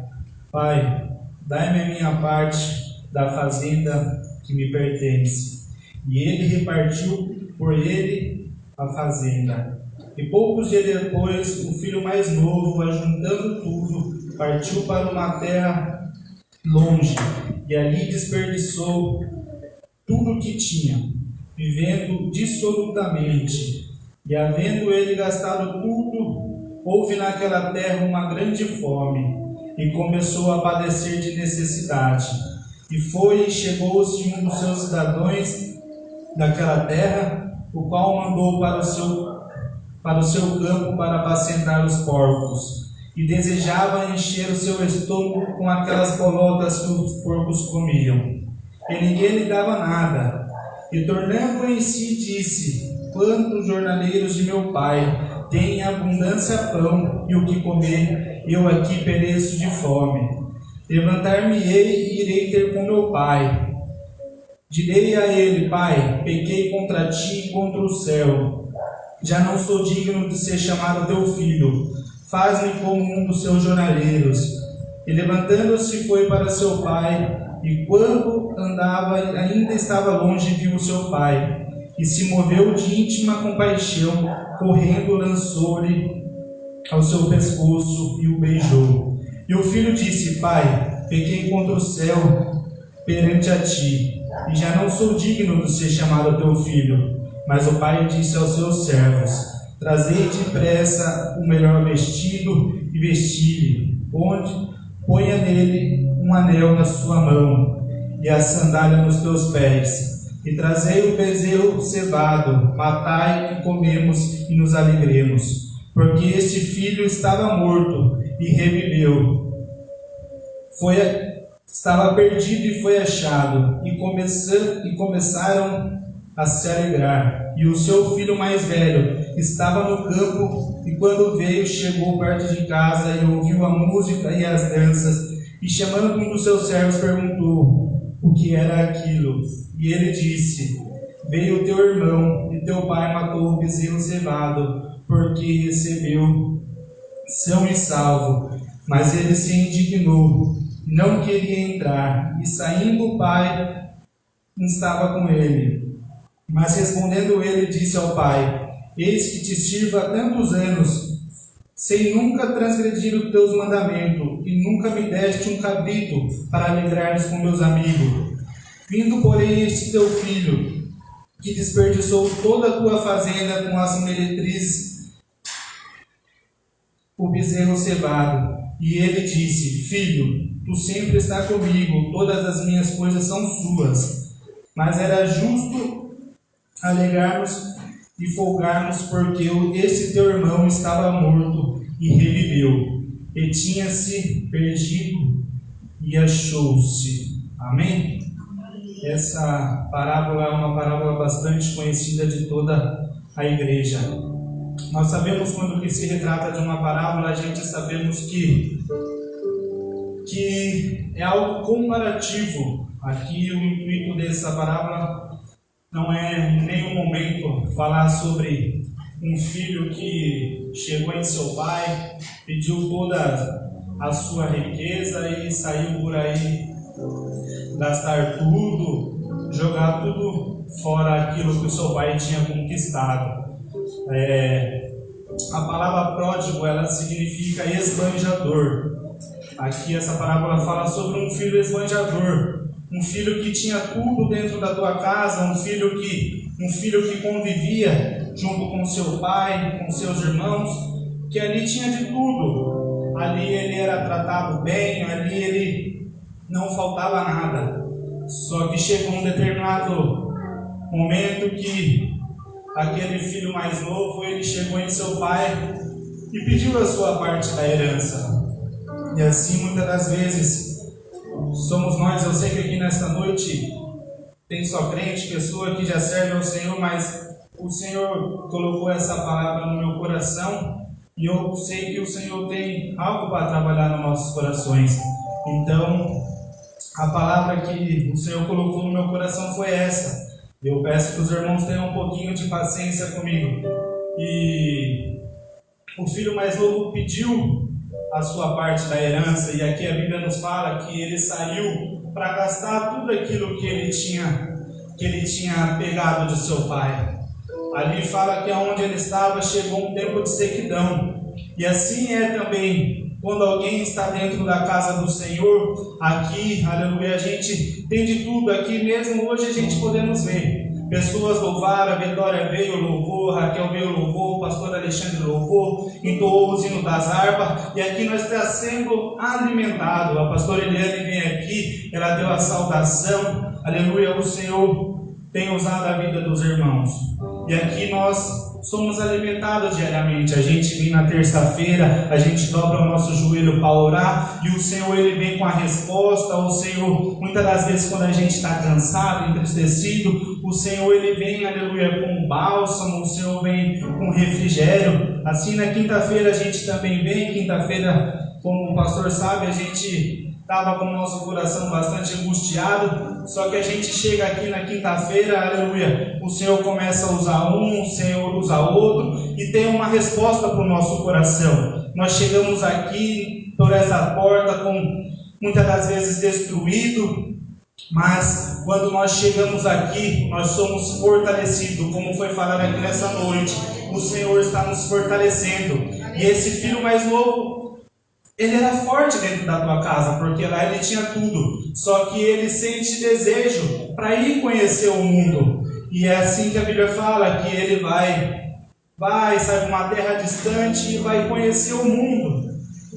Pai, dai-me a minha parte da fazenda que me pertence. E ele repartiu por ele a fazenda. E poucos dias depois, o filho mais novo, ajuntando tudo, partiu para uma terra longe, e ali desperdiçou tudo o que tinha, vivendo dissolutamente. E havendo ele gastado tudo, houve naquela terra uma grande fome, e começou a padecer de necessidade. E foi e chegou-se um dos seus cidadãos daquela terra, o qual mandou para o seu campo para apacentar os porcos, e desejava encher o seu estômago com aquelas bolotas que os porcos comiam. E ninguém lhe dava nada. E tornando em si, disse: Quantos jornaleiros de meu pai têm abundância pão e o que comer, eu aqui pereço de fome. Levantar-me-ei e irei ter com meu pai. Direi a ele: Pai, pequei contra ti e contra o céu. Já não sou digno de ser chamado teu filho. Faz-me como um dos seus jornaleiros. E levantando-se foi para seu pai, e quando andava ainda estava longe, viu o seu pai, e se moveu de íntima compaixão, correndo lançou-lhe ao seu pescoço e o beijou. E o filho disse: Pai, pequei contra o céu perante a ti, e já não sou digno de ser chamado teu filho. Mas o pai disse aos seus servos: Trazei depressa o melhor vestido e vesti-lhe, ponha nele um anel na sua mão e a sandália nos teus pés. E trazei o bezerro cevado, matai e comemos e nos alegremos. Porque este filho estava morto e reviveu. Estava perdido e foi achado. E começaram a se alegrar. E o seu filho mais velho estava no campo, e quando veio, chegou perto de casa e ouviu a música e as danças. E chamando um dos seus servos, perguntou o que era aquilo. E ele disse: Veio teu irmão, e teu pai matou o bezerro cevado, porque recebeu são e salvo. Mas ele se indignou, não queria entrar, e saindo o pai estava com ele. Mas respondendo ele, disse ao pai: Eis que te sirvo há tantos anos, sem nunca transgredir os teus mandamentos, e nunca me deste um cabrito para alegrar-nos com meus amigos. Vindo, porém, este teu filho, que desperdiçou toda a tua fazenda com as meretrizes, o bezerro cevado. E ele disse: Filho, tu sempre estás comigo, todas as minhas coisas são suas. Mas era justo alegrarmos e folgarmos, porque esse teu irmão estava morto e reviveu, e tinha se perdido e achou-se. Amém? Essa parábola é uma parábola bastante conhecida de toda a igreja. Nós sabemos, quando que se retrata de uma parábola, a gente sabemos que é algo comparativo. Aqui o intuito dessa parábola não é em nenhum momento falar sobre um filho que chegou em seu pai, pediu toda a sua riqueza e saiu por aí gastar tudo, jogar tudo fora aquilo que o seu pai tinha conquistado. A palavra pródigo, ela significa esbanjador. Aqui essa parábola fala sobre um filho esbanjador, um filho que tinha tudo dentro da tua casa, um filho que convivia junto com seu pai, com seus irmãos, que ali tinha de tudo. Ali ele era tratado bem, ali ele não faltava nada. Só que chegou um determinado momento que aquele filho mais novo, ele chegou em seu pai e pediu a sua parte da herança. E assim, muitas das vezes, somos nós. Eu sei que aqui nesta noite tem só crente, pessoa que já serve ao Senhor, mas o Senhor colocou essa palavra no meu coração e eu sei que o Senhor tem algo para trabalhar nos nossos corações. Então, a palavra que o Senhor colocou no meu coração foi essa. Eu peço que os irmãos tenham um pouquinho de paciência comigo. E o filho mais novo pediu a sua parte da herança, e aqui a Bíblia nos fala que ele saiu para gastar tudo aquilo que ele tinha pegado de seu pai. Ali fala que aonde ele estava chegou um tempo de sequidão. E assim é também quando alguém está dentro da casa do Senhor. Aqui, aleluia, a gente tem de tudo. Aqui mesmo hoje a gente podemos ver pessoas louvaram, a Vitória veio, louvou, Raquel veio, louvou, o pastor Alexandre louvou, entoou o hino das harpas, e aqui nós estamos sendo alimentados. A pastora Eliane vem aqui, ela deu a saudação, aleluia, o Senhor tem usado a vida dos irmãos, e aqui nós somos alimentados diariamente. A gente vem na terça-feira, a gente dobra o nosso joelho para orar, e o Senhor ele vem com a resposta. O Senhor, muitas das vezes quando a gente está cansado, entristecido, o Senhor ele vem, aleluia, com bálsamo, o Senhor vem com refrigério. Assim na quinta-feira a gente também vem. Quinta-feira, como o pastor sabe, a gente estava com o nosso coração bastante angustiado, só que a gente chega aqui na quinta-feira, aleluia, o Senhor começa a usar um, o Senhor usa outro, e tem uma resposta para o nosso coração. Nós chegamos aqui por essa porta com muitas das vezes destruído, mas quando nós chegamos aqui, nós somos fortalecidos, como foi falado aqui nessa noite. O Senhor está nos fortalecendo, e esse filho mais novo, ele era forte dentro da tua casa, porque lá ele tinha tudo, só que ele sente desejo para ir conhecer o mundo, e é assim que a Bíblia fala, que ele vai sair para uma terra distante e vai conhecer o mundo,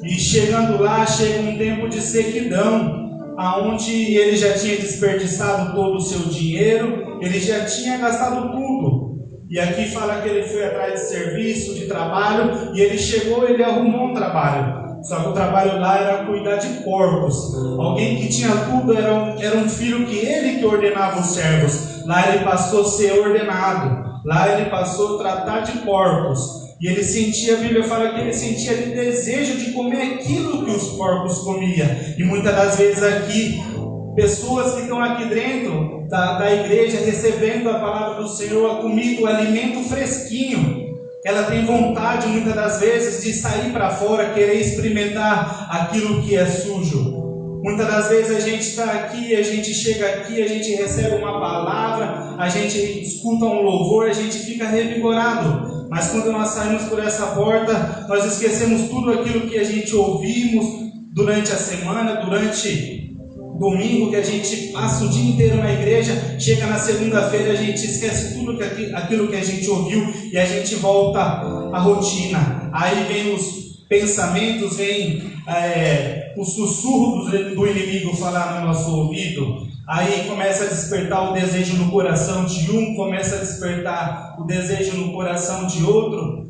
e chegando lá, chega um tempo de sequidão, aonde ele já tinha desperdiçado todo o seu dinheiro, ele já tinha gastado tudo, e aqui fala que ele foi atrás de serviço, de trabalho, e ele chegou, ele arrumou um trabalho. Só que o trabalho lá era cuidar de porcos. Alguém que tinha tudo era um filho que ele que ordenava os servos. Lá ele passou a ser ordenado. Lá ele passou a tratar de porcos. E ele sentia, a Bíblia fala que ele sentia de desejo de comer aquilo que os porcos comiam. E muitas das vezes aqui, pessoas que estão aqui dentro da igreja recebendo a palavra do Senhor, a comida, o alimento fresquinho, ela tem vontade muitas das vezes de sair para fora, querer experimentar aquilo que é sujo. Muitas das vezes a gente está aqui, a gente chega aqui, a gente recebe uma palavra, a gente escuta um louvor, a gente fica revigorado. Mas quando nós saímos por essa porta, nós esquecemos tudo aquilo que a gente ouvimos durante a semana, durante domingo, que a gente passa o dia inteiro na igreja, chega na segunda-feira, a gente esquece tudo aquilo que a gente ouviu e a gente volta à rotina. Aí vem os pensamentos, vem o sussurro do inimigo falar no nosso ouvido. Aí começa a despertar o desejo no coração de um, começa a despertar o desejo no coração de outro.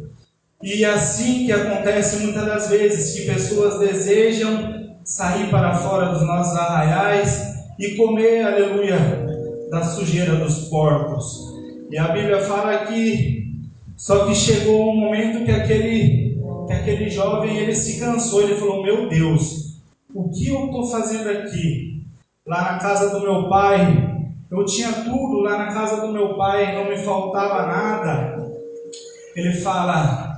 E assim que acontece muitas das vezes, que pessoas desejam sair para fora dos nossos arraiais e comer, aleluia, da sujeira dos porcos. E a Bíblia fala que só que chegou um momento que aquele jovem, ele se cansou, ele falou: meu Deus, o que eu estou fazendo aqui? Lá na casa do meu pai, eu tinha tudo, lá na casa do meu pai não me faltava nada. Ele fala: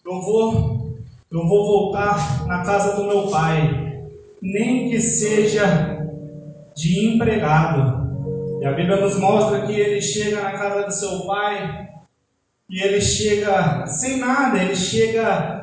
eu vou voltar na casa do meu pai, nem que seja de empregado. E a Bíblia nos mostra que ele chega na casa do seu pai e ele chega sem nada, ele chega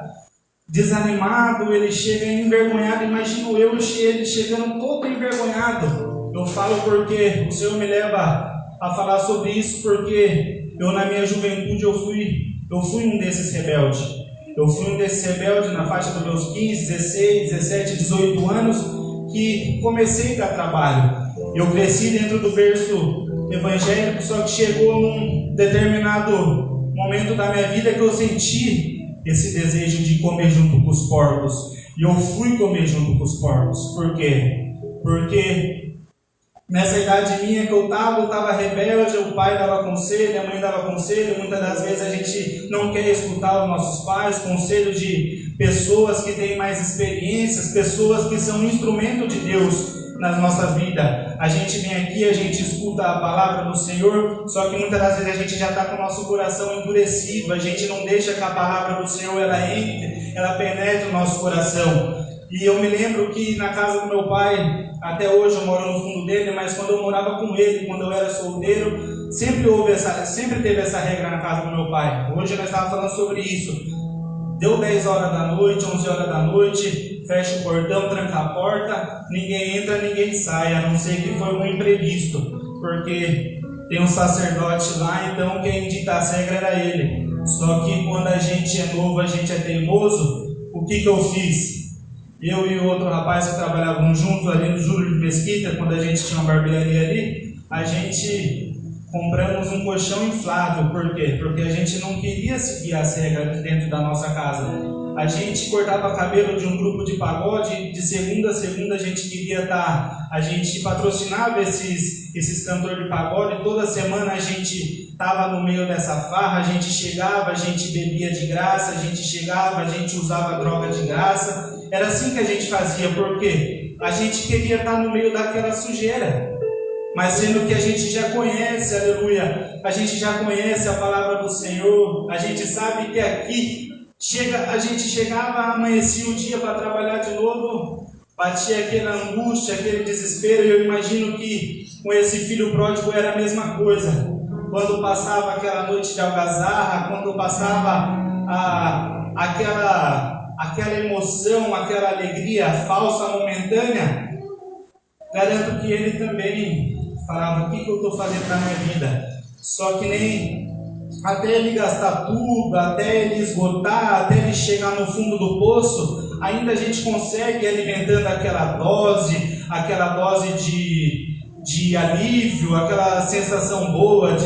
desanimado, ele chega envergonhado. Imagino ele chegando todo envergonhado. Eu falo porque o Senhor me leva a falar sobre isso, porque eu na minha juventude eu fui um desses rebeldes. Eu fui um desses rebeldes na faixa dos meus 15, 16, 17, 18 anos, que comecei a dar trabalho. Eu cresci dentro do berço evangélico, só que chegou num determinado momento da minha vida que eu senti esse desejo de comer junto com os porcos. E eu fui comer junto com os porcos. Por quê? Porque nessa idade minha que eu estava rebelde, o pai dava conselho, a mãe dava conselho. Muitas das vezes a gente não quer escutar os nossos pais, conselho de pessoas que têm mais experiências, pessoas que são instrumento de Deus na nossa vida. A gente vem aqui, a gente escuta a palavra do Senhor, só que muitas das vezes a gente já está com o nosso coração endurecido, a gente não deixa que a palavra do Senhor ela entre, ela penetre o nosso coração. E eu me lembro que na casa do meu pai, até hoje eu moro no fundo dele, mas quando eu morava com ele, quando eu era solteiro, sempre teve essa regra na casa do meu pai. Hoje nós estávamos falando sobre isso. Deu 10 horas da noite, 11 horas da noite, fecha o portão, tranca a porta, ninguém entra, ninguém sai, a não ser que foi um imprevisto, porque tem um sacerdote lá, então quem dita as regras era ele. Só que quando a gente é novo, a gente é teimoso, o que eu fiz? Eu e o outro rapaz que trabalhavam juntos ali no Júlio de Mesquita, quando a gente tinha uma barbearia ali, a gente compramos um colchão inflável. Por quê? Porque a gente não queria seguir as regras dentro da nossa casa. A gente cortava cabelo de um grupo de pagode, de segunda a segunda a gente queria estar, a gente patrocinava esses cantores de pagode, toda semana a gente estava no meio dessa farra, a gente chegava, a gente bebia de graça, a gente chegava, a gente usava droga de graça. Era assim que a gente fazia, porque a gente queria estar no meio daquela sujeira. Mas sendo que a gente já conhece, aleluia, a gente já conhece a palavra do Senhor, a gente sabe que aqui a gente chegava, amanhecia o dia para trabalhar de novo, batia aquela angústia, aquele desespero, e eu imagino que com esse filho pródigo era a mesma coisa. Quando passava aquela noite de algazarra, quando passava aquela emoção, aquela alegria falsa, momentânea, garanto que ele também falava: o que eu estou fazendo na minha vida? Só que nem até ele gastar tudo, até ele esgotar, até ele chegar no fundo do poço, ainda a gente consegue ir alimentando aquela dose de alívio, aquela sensação boa,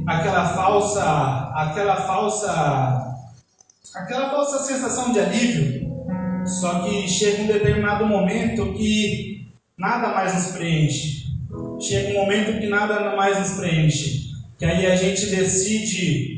aquela falsa sensação de alívio. Só que chega um determinado momento que nada mais nos preenche. Chega um momento que nada mais nos preenche. Que aí a gente decide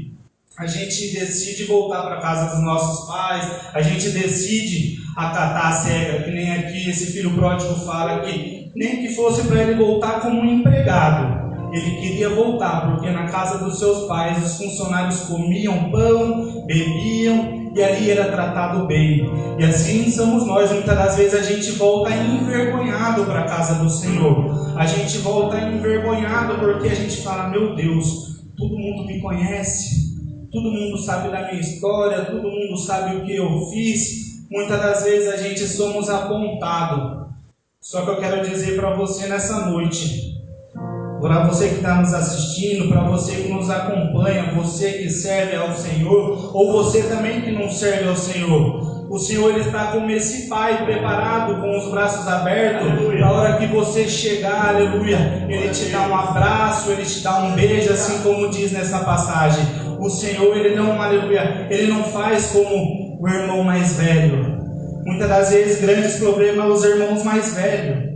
voltar para a casa dos nossos pais, a gente decide acatar a regra, que nem aqui esse filho pródigo fala que nem que fosse para ele voltar como um empregado. Ele queria voltar, porque na casa dos seus pais os funcionários comiam pão, bebiam e ali era tratado bem. E assim somos nós, muitas das vezes a gente volta envergonhado para a casa do Senhor. A gente volta envergonhado porque a gente fala: meu Deus, todo mundo me conhece, todo mundo sabe da minha história, todo mundo sabe o que eu fiz. Muitas das vezes a gente somos apontados. Só que eu quero dizer para você nessa noite, para você que está nos assistindo, para você que nos acompanha, você que serve ao Senhor, ou você também que não serve ao Senhor, o Senhor ele está como esse Pai preparado, com os braços abertos, na hora que você chegar, aleluia, Ele te dá um abraço, Ele te dá um beijo, assim como diz nessa passagem. O Senhor, Ele não, aleluia, Ele não faz como o irmão mais velho. muitas das vezes, grandes problemas os irmãos mais velhos.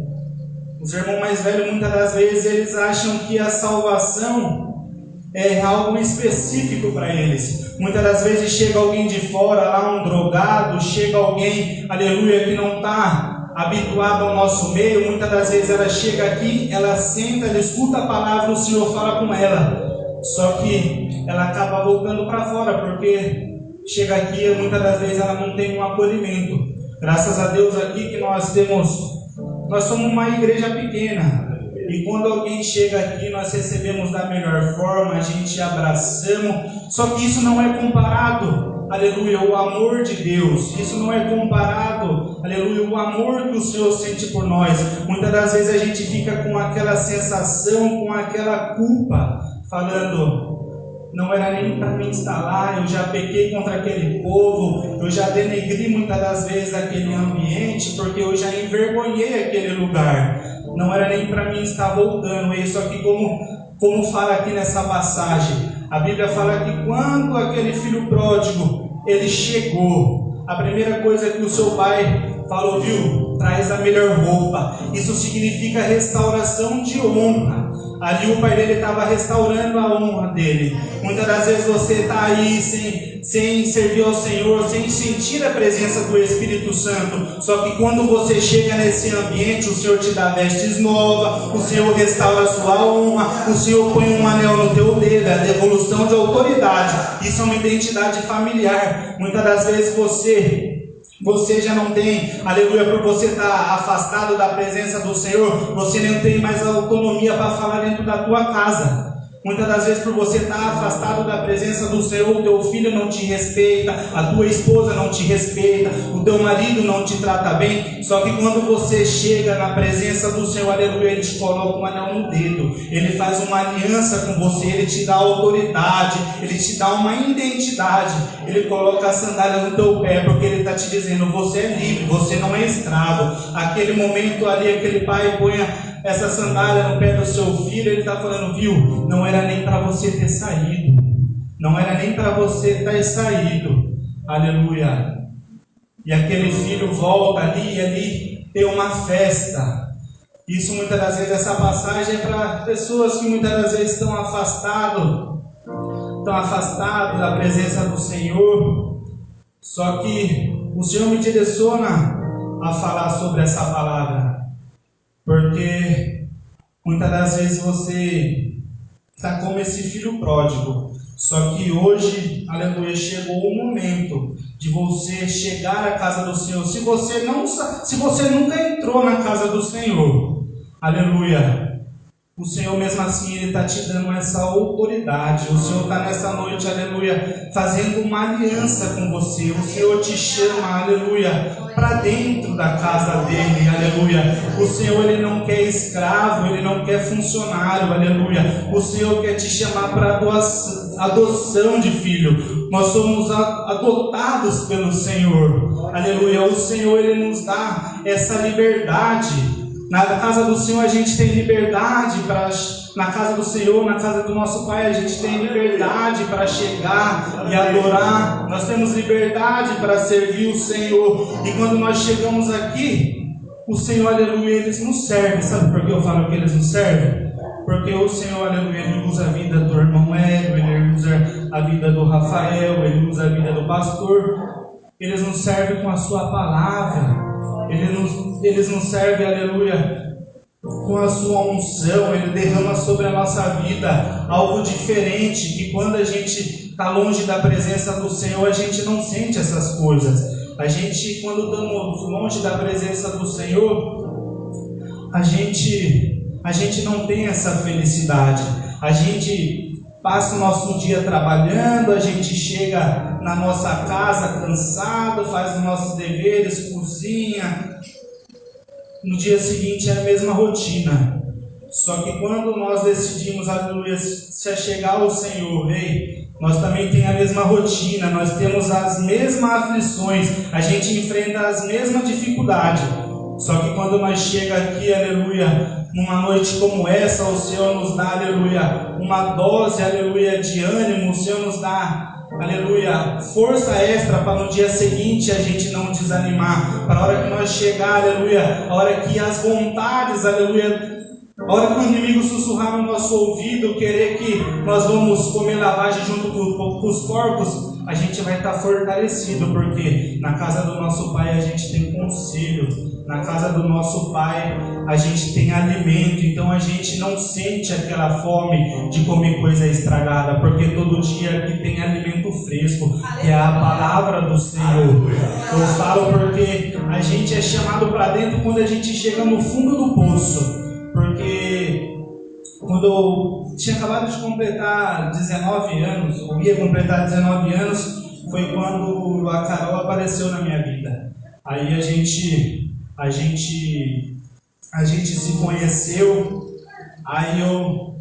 Os irmãos mais velhos, muitas das vezes, eles acham que a salvação é algo específico para eles. Muitas das vezes chega alguém de fora, lá um drogado, chega alguém, aleluia, que não está habituado ao nosso meio. Muitas das vezes ela chega aqui, ela senta, ela escuta a palavra, o Senhor fala com ela. Só que ela acaba voltando para fora, porque chega aqui, muitas das vezes ela não tem um acolhimento. Graças a Deus aqui que nós somos uma igreja pequena. E quando alguém chega aqui, nós recebemos da melhor forma, a gente abraçamos. Só que isso não é comparado, aleluia, o amor de Deus. Isso não é comparado, aleluia, o amor que o Senhor sente por nós. Muitas das vezes a gente fica com aquela sensação, com aquela culpa, falando: não era nem para me instalar, eu já pequei contra aquele povo, eu já denegri muitas das vezes aquele ambiente, porque eu já envergonhei aquele lugar. Não era nem para mim estar voltando. Isso aqui, como fala aqui nessa passagem, a Bíblia fala que quando aquele filho pródigo, ele chegou, a primeira coisa que o seu pai falou: viu, traz a melhor roupa. Isso significa restauração de honra. Ali o pai dele estava restaurando a honra dele. Muitas das vezes você está aí sem servir ao Senhor, sem sentir a presença do Espírito Santo. Só que quando você chega nesse ambiente, o Senhor te dá vestes novas, o Senhor restaura a sua honra, o Senhor põe um anel no teu dedo, a devolução de autoridade. Isso é uma identidade familiar. Muitas das vezes você já não tem, aleluia, por você estar afastado da presença do Senhor, você não tem mais autonomia para falar dentro da tua casa. Muitas das vezes, por você estar afastado da presença do Senhor, o teu filho não te respeita, a tua esposa não te respeita, o teu marido não te trata bem. Só que quando você chega na presença do Senhor, aleluia, ele te coloca um anel no dedo, ele faz uma aliança com você, ele te dá autoridade, ele te dá uma identidade, ele coloca as sandálias no teu pé, porque ele está te dizendo: você é livre, você não é escravo. Aquele momento ali, aquele pai põe essa sandália no pé do seu filho, ele está falando: viu, não era nem para você ter saído, não era nem para você ter saído, aleluia. E aquele filho volta ali, e ali tem uma festa. Isso muitas das vezes, essa passagem é para pessoas que muitas das vezes estão afastados da presença do Senhor. Só que o Senhor me direciona a falar sobre essa palavra, porque muitas das vezes você está como esse filho pródigo. Só que hoje, aleluia, chegou o momento de você chegar à casa do Senhor. Se você nunca entrou na casa do Senhor, aleluia, o Senhor mesmo assim, Ele está te dando essa autoridade. O Senhor está nessa noite, aleluia, fazendo uma aliança com você. O Senhor te chama, aleluia, para dentro da casa dele, aleluia. O Senhor, Ele não quer escravo, Ele não quer funcionário, aleluia. O Senhor quer te chamar para adoção de filho. Nós somos adotados pelo Senhor, aleluia. O Senhor, Ele nos dá essa liberdade. Na casa do Senhor a gente tem liberdade na casa do Senhor, na casa do nosso Pai, a gente tem liberdade para chegar e adorar. Nós temos liberdade para servir o Senhor. E quando nós chegamos aqui, o Senhor, aleluia, Ele nos serve. Sabe por que eu falo que Ele nos serve? Porque o Senhor, aleluia, Ele usa a vida do irmão Hélio, Ele usa a vida do Rafael, Ele usa a vida do pastor. Ele nos serve com a sua palavra. Eles nos servem, aleluia, com a sua unção. Ele derrama sobre a nossa vida algo diferente, que quando a gente está longe da presença do Senhor, a gente não sente essas coisas. A gente, quando estamos longe da presença do Senhor, a gente não tem essa felicidade. A gente passa o nosso dia trabalhando, a gente chega na nossa casa cansado, faz os nossos deveres, cozinha. No dia seguinte é a mesma rotina. Só que quando nós decidimos, aleluia, se chegar ao Senhor, nós também temos a mesma rotina, nós temos as mesmas aflições, a gente enfrenta as mesmas dificuldades. Só que quando nós chegamos aqui, aleluia, numa noite como essa, o Senhor nos dá, aleluia, uma dose, aleluia, de ânimo. O Senhor nos dá aleluia, força extra para no dia seguinte a gente não desanimar, para a hora que nós chegar, aleluia, a hora que as vontades, aleluia, a hora que o inimigo sussurrar no nosso ouvido, querer que nós vamos comer lavagem junto com os corpos, a gente vai estar fortalecido, porque na casa do nosso Pai a gente tem conselho, na casa do nosso Pai a gente tem alimento, então a gente não sente aquela fome de comer coisa estragada, porque todo dia aqui tem alimento fresco, que é a palavra do Senhor. Eu falo porque a gente é chamado para dentro quando a gente chega no fundo do poço, porque quando eu tinha acabado de completar 19 anos, ou ia completar 19 anos, foi quando a Carol apareceu na minha vida. Aí a gente se conheceu, aí eu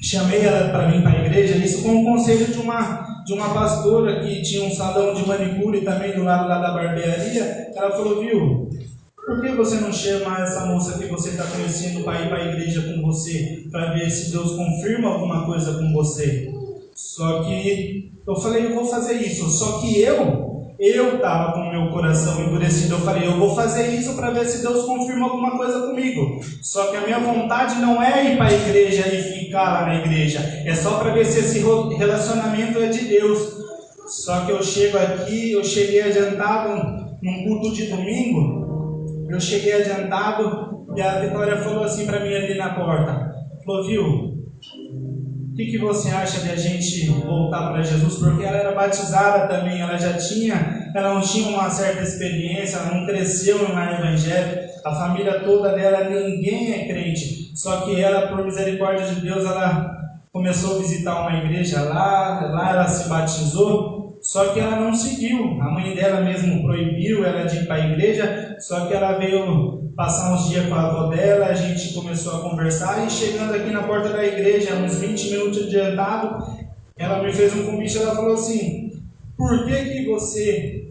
chamei ela para vir para a igreja, isso com um conselho de uma pastora que tinha um salão de manicure também do lado lá da barbearia. Ela falou: viu, por que você não chama essa moça que você está conhecendo para ir para a igreja com você, para ver se Deus confirma alguma coisa com você? Só que eu falei: eu vou fazer isso. Só que eu estava com o meu coração endurecido. Eu falei: eu vou fazer isso para ver se Deus confirma alguma coisa comigo. Só que a minha vontade não é ir para a igreja e ficar lá na igreja. É só para ver se esse relacionamento é de Deus. Só que eu chego aqui, eu cheguei adiantado num culto de domingo. Eu cheguei adiantado e a Vitória falou assim para mim ali na porta. Falou: viu, o que você acha de a gente voltar para Jesus? Porque ela era batizada também, ela não tinha uma certa experiência, ela não cresceu no evangelho, a família toda dela, ninguém é crente. Só que ela, por misericórdia de Deus, ela começou a visitar uma igreja lá ela se batizou. Só que ela não seguiu, a mãe dela mesmo proibiu ela de ir para a igreja, só que ela veio passar uns dias com a avó dela, a gente começou a conversar, e chegando aqui na porta da igreja, uns 20 minutos adiantado, ela me fez um convite. Ela falou assim: por que você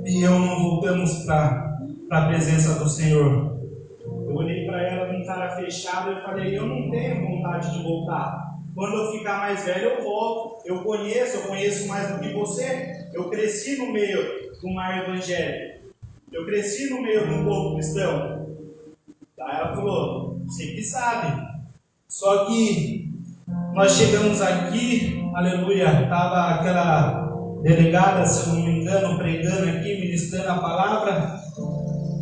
e eu não voltamos para a presença do Senhor? Eu olhei para ela com cara fechada e falei: eu não tenho vontade de voltar. Quando eu ficar mais velho eu volto. Eu conheço mais do que você. Eu cresci no meio de um lar evangélico. Eu cresci no meio de um povo cristão. Aí ela falou: você que sabe. Só que nós chegamos aqui, aleluia, estava aquela delegada, se eu não me engano, pregando aqui, ministrando a palavra.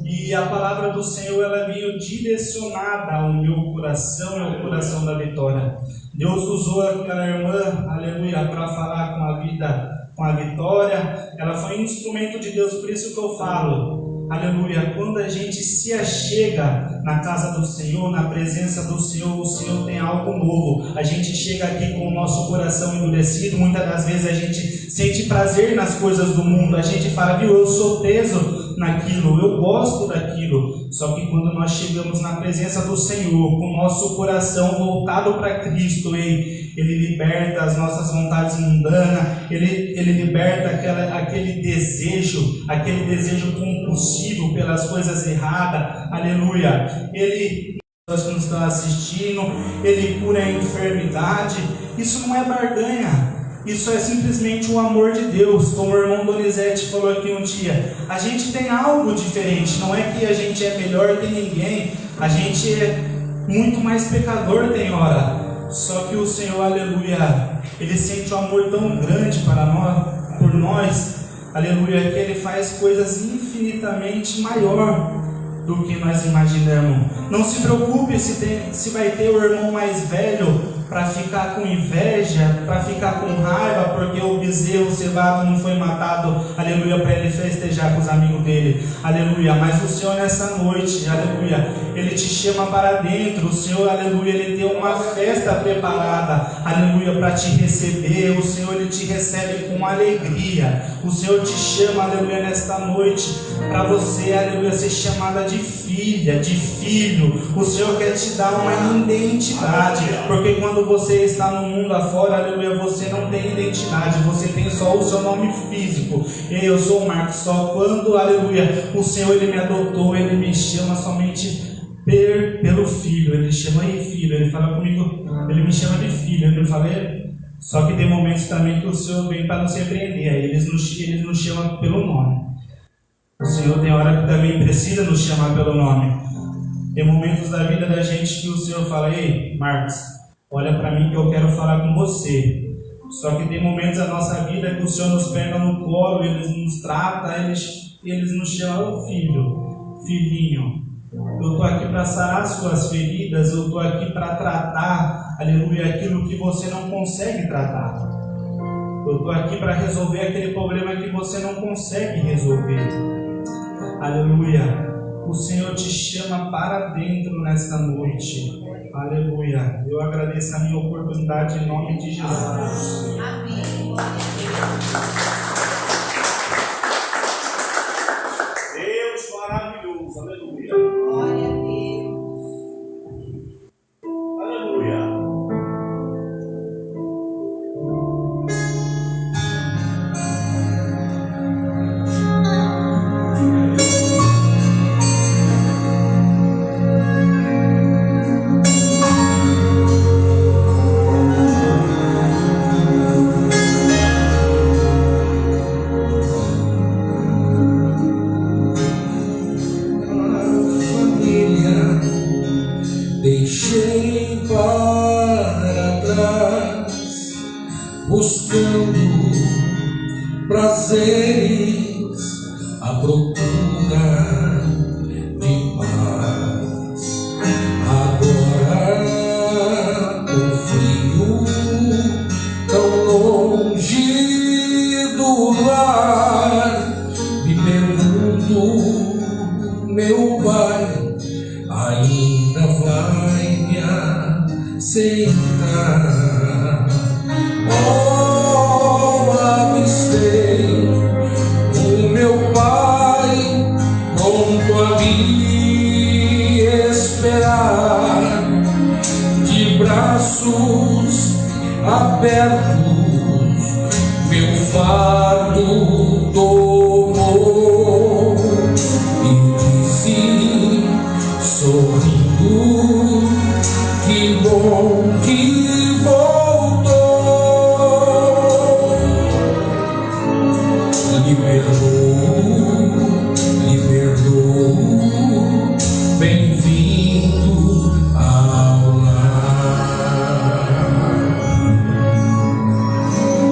E a palavra do Senhor, ela veio direcionada ao meu coração e ao coração da Vitória. Deus usou aquela irmã, aleluia, para falar com a Vitória. Ela foi um instrumento de Deus, por isso que eu falo, aleluia, quando a gente se achega na casa do Senhor, na presença do Senhor, o Senhor tem algo novo. A gente chega aqui com o nosso coração endurecido, muitas das vezes a gente sente prazer nas coisas do mundo, a gente fala: viu, eu sou preso naquilo, eu gosto daquilo. Só que quando nós chegamos na presença do Senhor, com o nosso coração voltado para Cristo, Ele liberta as nossas vontades mundanas, Ele liberta aquele desejo compulsivo pelas coisas erradas, aleluia. Ele, nós que nos estão assistindo, Ele cura a enfermidade. Isso não é barganha. Isso é simplesmente o amor de Deus. Como o irmão Donizete falou aqui um dia, a gente tem algo diferente. Não é que a gente é melhor que ninguém, a gente é muito mais pecador tem hora. Só que o Senhor, aleluia, Ele sente um amor tão grande para nós, por nós, aleluia, que Ele faz coisas infinitamente maior do que nós imaginamos. Não se preocupe se vai ter o irmão mais velho para ficar com inveja, para ficar com raiva, porque o bezerro cevado não foi matado, aleluia, para ele festejar com os amigos dele, aleluia. Mas o Senhor nessa noite, aleluia, Ele te chama para dentro. O Senhor, aleluia, Ele tem uma festa preparada, aleluia, para te receber. O Senhor, Ele te recebe com alegria. O Senhor te chama, aleluia, nesta noite, para você, aleluia, ser chamada de filha, de filho. O Senhor quer te dar uma identidade, porque quando você está no mundo afora, aleluia, você não tem identidade, você tem só o seu nome físico. Eu sou o Marcos, só quando, aleluia, o Senhor, Ele me adotou, Ele me chama somente pelo filho. Ele chama aí filho, Ele fala comigo, Ele me chama de filho. Ele fala: Só que tem momentos também que o Senhor vem para nos repreender, aí Ele nos chama pelo nome. O Senhor tem hora que também precisa nos chamar pelo nome. Tem momentos da vida da gente que o Senhor fala: ei, Marcos, olha para mim que eu quero falar com você. Só que tem momentos da nossa vida que o Senhor nos pega no colo, Ele nos trata, Ele nos chama: ô filho, filhinho, eu estou aqui para sarar suas feridas, eu estou aqui para tratar, aleluia, aquilo que você não consegue tratar. Eu estou aqui para resolver aquele problema que você não consegue resolver. Aleluia. O Senhor te chama para dentro nesta noite. Aleluia. Eu agradeço a minha oportunidade em nome de Jesus. Amém. Deus maravilhoso. Aleluia. Glória a Deus. Aleluia. Deixei para trás, buscando prazeres à procura de paz. Agora, com frio tão longe do lar, me pergunto, meu pai ainda vai me aceitar? Oh, avistei o meu pai pronto a me esperar, de braços abertos, meu fardo tomou e disse, sorrindo, que bom que voltou. Me perdoou, bem-vindo ao lar.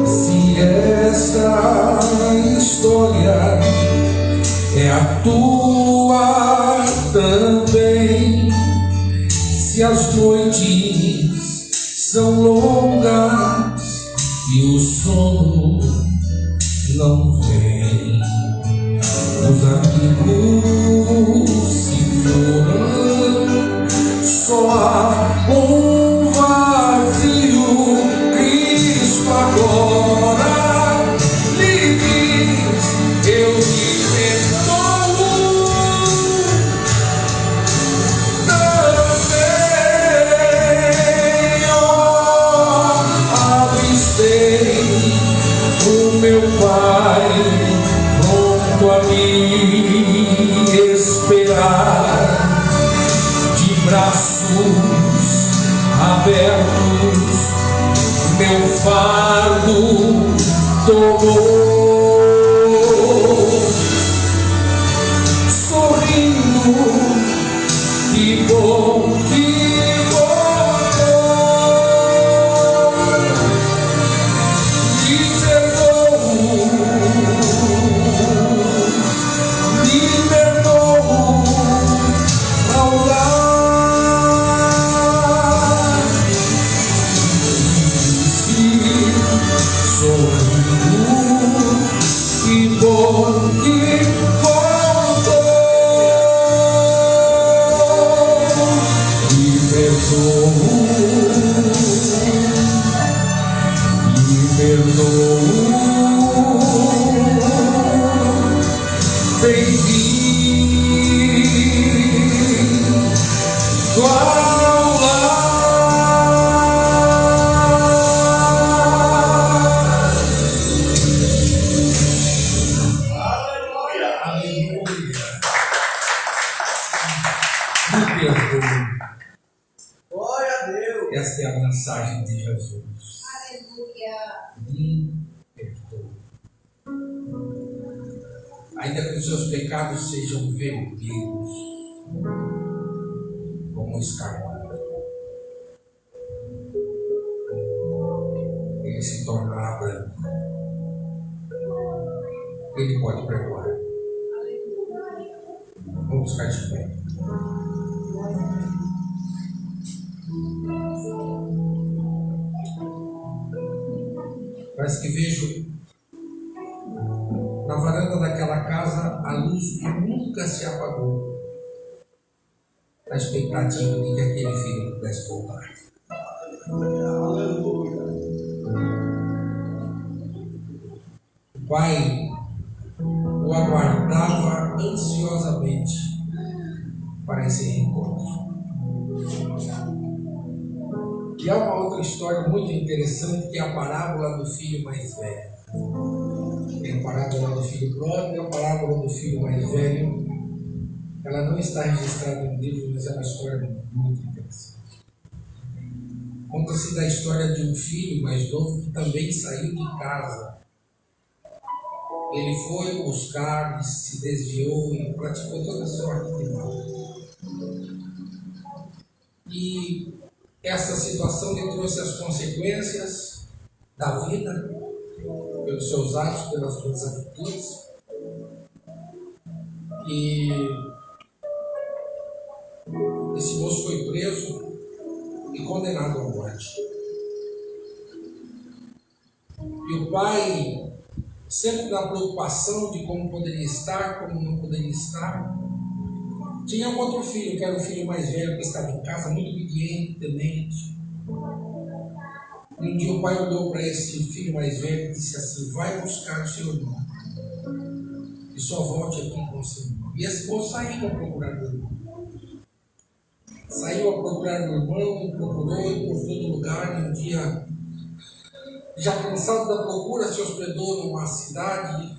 Se esta história é a tua também, se as noites são longas e o sono não vem, os amigos se foram, só há um vazio. Cristo agora lhe diz, eu te perdoo também. Oh, avistei o meu pai pronto a me esperar, de braços abertos, meu fardo tomou, sorrindo, que bom que voltou. Me perdoou ao lar. Sorrindo, que bom que voltou. Me perdoou, bem-vindo ao lar. Me perdoe. Glória a Deus. Esta é a mensagem de Jesus. Aleluia. me perdoa. Ainda que os seus pecados sejam vermelhos, como escarlate, ele se tornará branco. Ele pode perdoar. Vamos ficar de pé. Parece que vejo na varanda daquela casa a luz que nunca se apagou, na expectativa de que aquele filho pudesse voltar. O pai o aguardava ansiosamente para esse reencontro. E há uma outra história muito interessante, que é a parábola do filho mais velho. Tem a parábola do filho pródigo e a parábola do filho mais velho. Ela não está registrada no livro, mas é uma história muito interessante. Conta-se da história de um filho mais novo que também saiu de casa. Ele foi buscar, se desviou e praticou toda sorte de mal. E essa situação lhe trouxe as consequências da vida, pelos seus atos, pelas suas atitudes. E esse moço foi preso e condenado à morte. E o pai, sempre na preocupação de como poderia estar, como não poderia estar, tinha um outro filho, que era o filho mais velho, que estava em casa, muito obediente, temente. E um dia o pai olhou para esse filho mais velho e disse assim: vai buscar o seu irmão e só volte aqui com o seu irmão. E esse moço saiu a procurar o irmão. Saiu a procurar o irmão, procurou por todo lugar, e um dia, já cansado da procura, se hospedou numa cidade.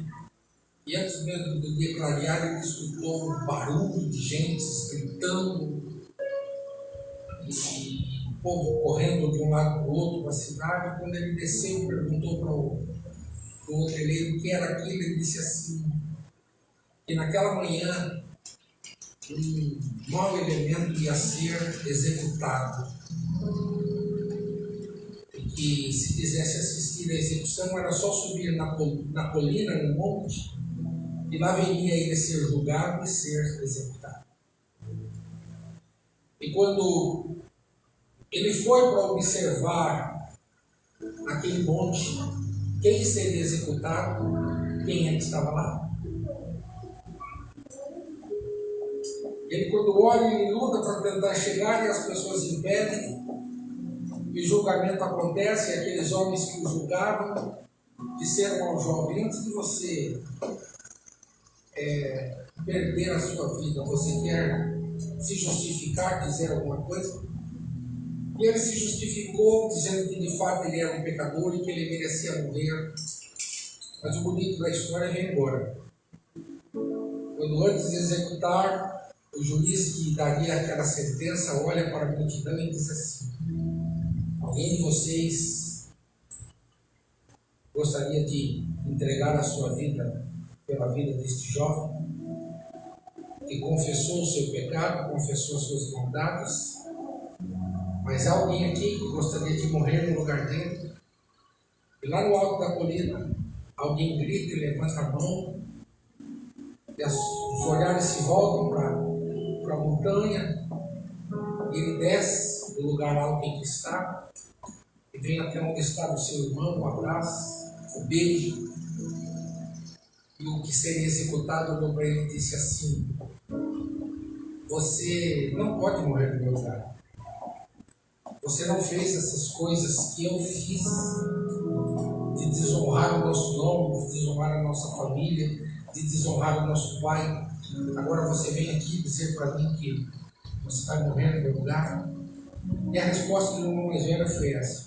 E antes mesmo do dia clarear, ele escutou um barulho de gente gritando, e o povo correndo de um lado para o outro da cidade. Quando ele desceu, perguntou para o hoteleiro o que era aquilo. Ele disse assim, que naquela manhã um mau elemento ia ser executado. E que se quisesse assistir à execução era só subir na colina, no monte, e lá veria ele ser julgado e ser executado. E quando ele foi para observar naquele monte quem seria executado, quem é que estava lá? Ele, quando olha, ele luta para tentar chegar e as pessoas impedem, e o julgamento acontece, e aqueles homens que o julgavam disseram ao jovem: antes de você perder a sua vida, você quer se justificar, dizer alguma coisa? E ele se justificou, dizendo que de fato ele era um pecador e que ele merecia morrer. Mas o bonito da história vem agora. Quando antes de executar, o juiz que daria aquela sentença olha para a multidão e diz assim: alguém de vocês gostaria de entregar a sua vida pela vida deste jovem, que confessou o seu pecado, confessou as suas maldades? Mas há alguém aqui que gostaria de morrer no lugar dele? E lá no alto da colina, alguém grita e levanta a mão, e os olhares se voltam para a montanha, e ele desce do lugar alto em que está, e vem até onde estava o seu irmão, o abraço, o beijo. E o que seria executado olhou para ele e disse assim: você não pode morrer no meu lugar. Você não fez essas coisas que eu fiz, de desonrar o nosso nome, de desonrar a nossa família, de desonrar o nosso pai. Agora você vem aqui dizer para mim que você vai morrer no meu lugar? E a resposta do irmão mais velho foi essa: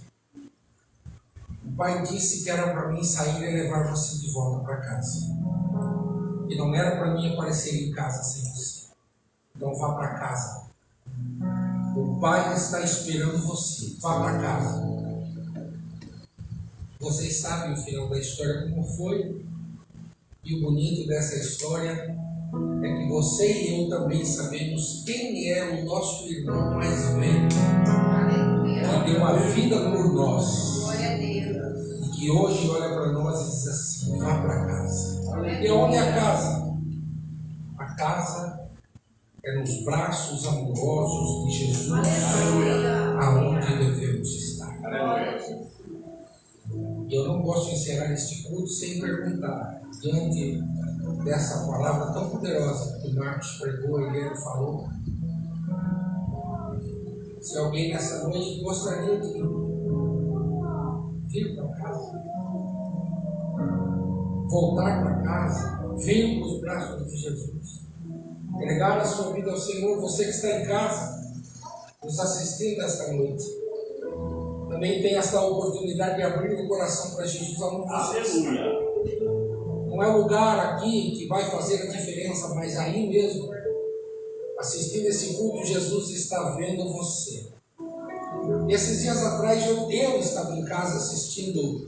o pai disse que era para mim sair e levar você de volta para casa. E não era para mim aparecer em casa sem você. Então vá para casa. O pai está esperando você. Vá para casa. Vocês sabem o final da história como foi. E o bonito dessa história é que você e eu também sabemos quem é o nosso irmão mais velho, que deu a vida por nós. Glória a Deus. E que hoje olha para nós e diz assim: vá para casa. E onde é a casa? A casa é nos braços amorosos de Jesus, aonde devemos estar. E eu não posso encerrar este culto sem perguntar, diante dessa palavra tão poderosa que Marcos pregou e ele falou, se alguém nessa noite gostaria de vir para casa, voltar para casa, vir para os braços de Jesus, entregar a sua vida ao Senhor, você que está em casa, nos assistindo esta noite, também tem esta oportunidade de abrir o coração para Jesus aonde vocês. Não é lugar aqui que vai fazer a diferença, mas aí mesmo, assistindo esse culto, Jesus está vendo você. Esses dias atrás eu estava em casa assistindo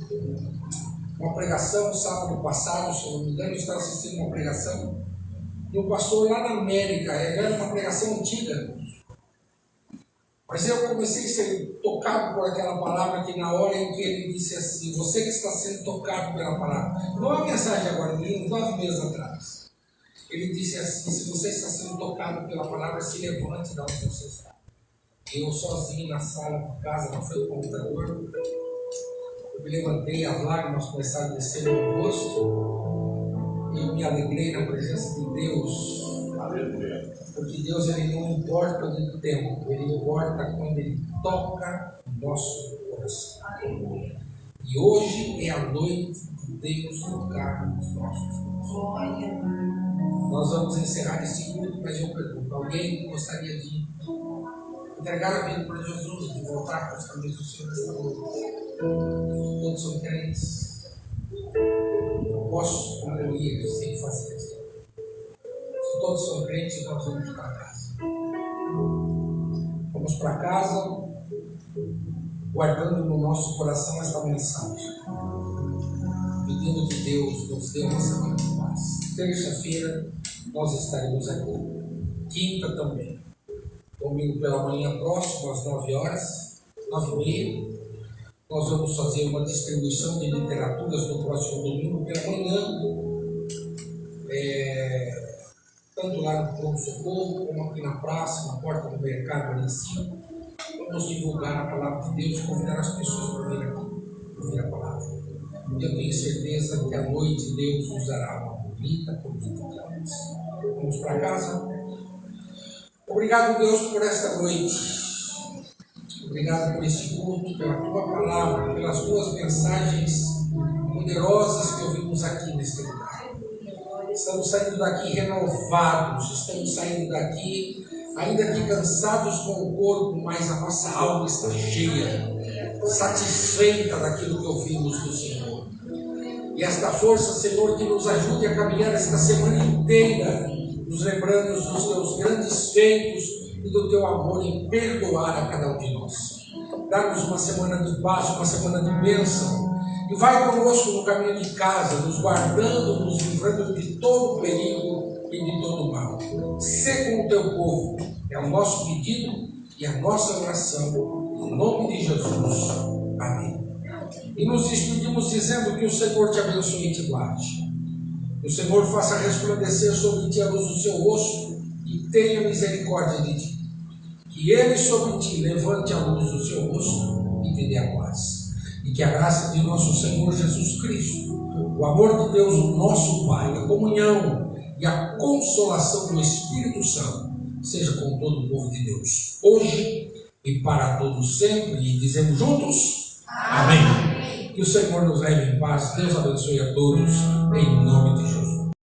uma pregação, sábado passado, se eu não me engano, eu estava assistindo uma pregação de um pastor lá na América. Era uma pregação antiga, mas eu comecei a ser tocado por aquela palavra, que na hora em que ele disse assim: você que está sendo tocado pela palavra, não é uma mensagem agora, uns 9 meses atrás, ele disse assim: se você está sendo tocado pela palavra, se levante da onde você está. Eu sozinho na sala de casa, não foi o computador, eu me levantei, as lágrimas começaram a descer no meu rosto, e eu me alegrei na presença de Deus. Aleluia. Porque Deus, ele não importa do tempo, ele importa quando ele toca o nosso coração. Aleluia. E hoje é a noite de Deus tocar nos nossos corações. Nós vamos encerrar esse culto, mas eu pergunto: alguém que gostaria de entregar a vida para Jesus, de voltar para os caminhos do Senhor nesta noite? Todos são crentes. Não posso concluir sem fazer isso. Se todos são crentes, nós vamos para casa. Vamos para casa, guardando no nosso coração esta mensagem, pedindo que Deus nos dê uma semana de paz. Terça-feira nós estaremos aqui, quinta também, domingo pela manhã próximo às 9 horas, 9h30, nós vamos fazer uma distribuição de literaturas no próximo domingo pela manhã, tanto lá no Pronto Socorro, como aqui na praça, na porta do mercado ali em cima. Vamos divulgar a palavra de Deus e convidar as pessoas para vir aqui ouvir a palavra. Eu tenho certeza que à noite Deus nos dará uma bonita comida. Vamos para casa. Obrigado, Deus, por esta noite. Obrigado por este culto, pela tua palavra, pelas tuas mensagens poderosas que ouvimos aqui neste lugar. Estamos saindo daqui renovados, estamos saindo daqui, ainda que cansados com o corpo, mas a nossa alma está cheia, satisfeita daquilo que ouvimos do Senhor. E esta força, Senhor, que nos ajude a caminhar esta semana inteira, nos lembrando dos teus grandes feitos e do teu amor em perdoar a cada um de nós. Dá-nos uma semana de paz, uma semana de bênção. E vai conosco no caminho de casa, nos guardando, nos livrando de todo perigo e de todo mal. Sê com o teu povo, é o nosso pedido e a nossa oração, em nome de Jesus. Amém. E nos despedimos dizendo que o Senhor te abençoe e te guarde. Que o Senhor faça resplandecer sobre ti a luz do seu rosto e tenha misericórdia de ti. Que Ele sobre ti levante a luz do seu rosto e te dê a paz. E que a graça de nosso Senhor Jesus Cristo, o amor de Deus, o nosso Pai, a comunhão e a consolação do Espírito Santo seja com todo o povo de Deus, hoje e para todos sempre. E dizemos juntos: Amém. Que o Senhor nos leve em paz. Deus abençoe a todos, em nome de Jesus.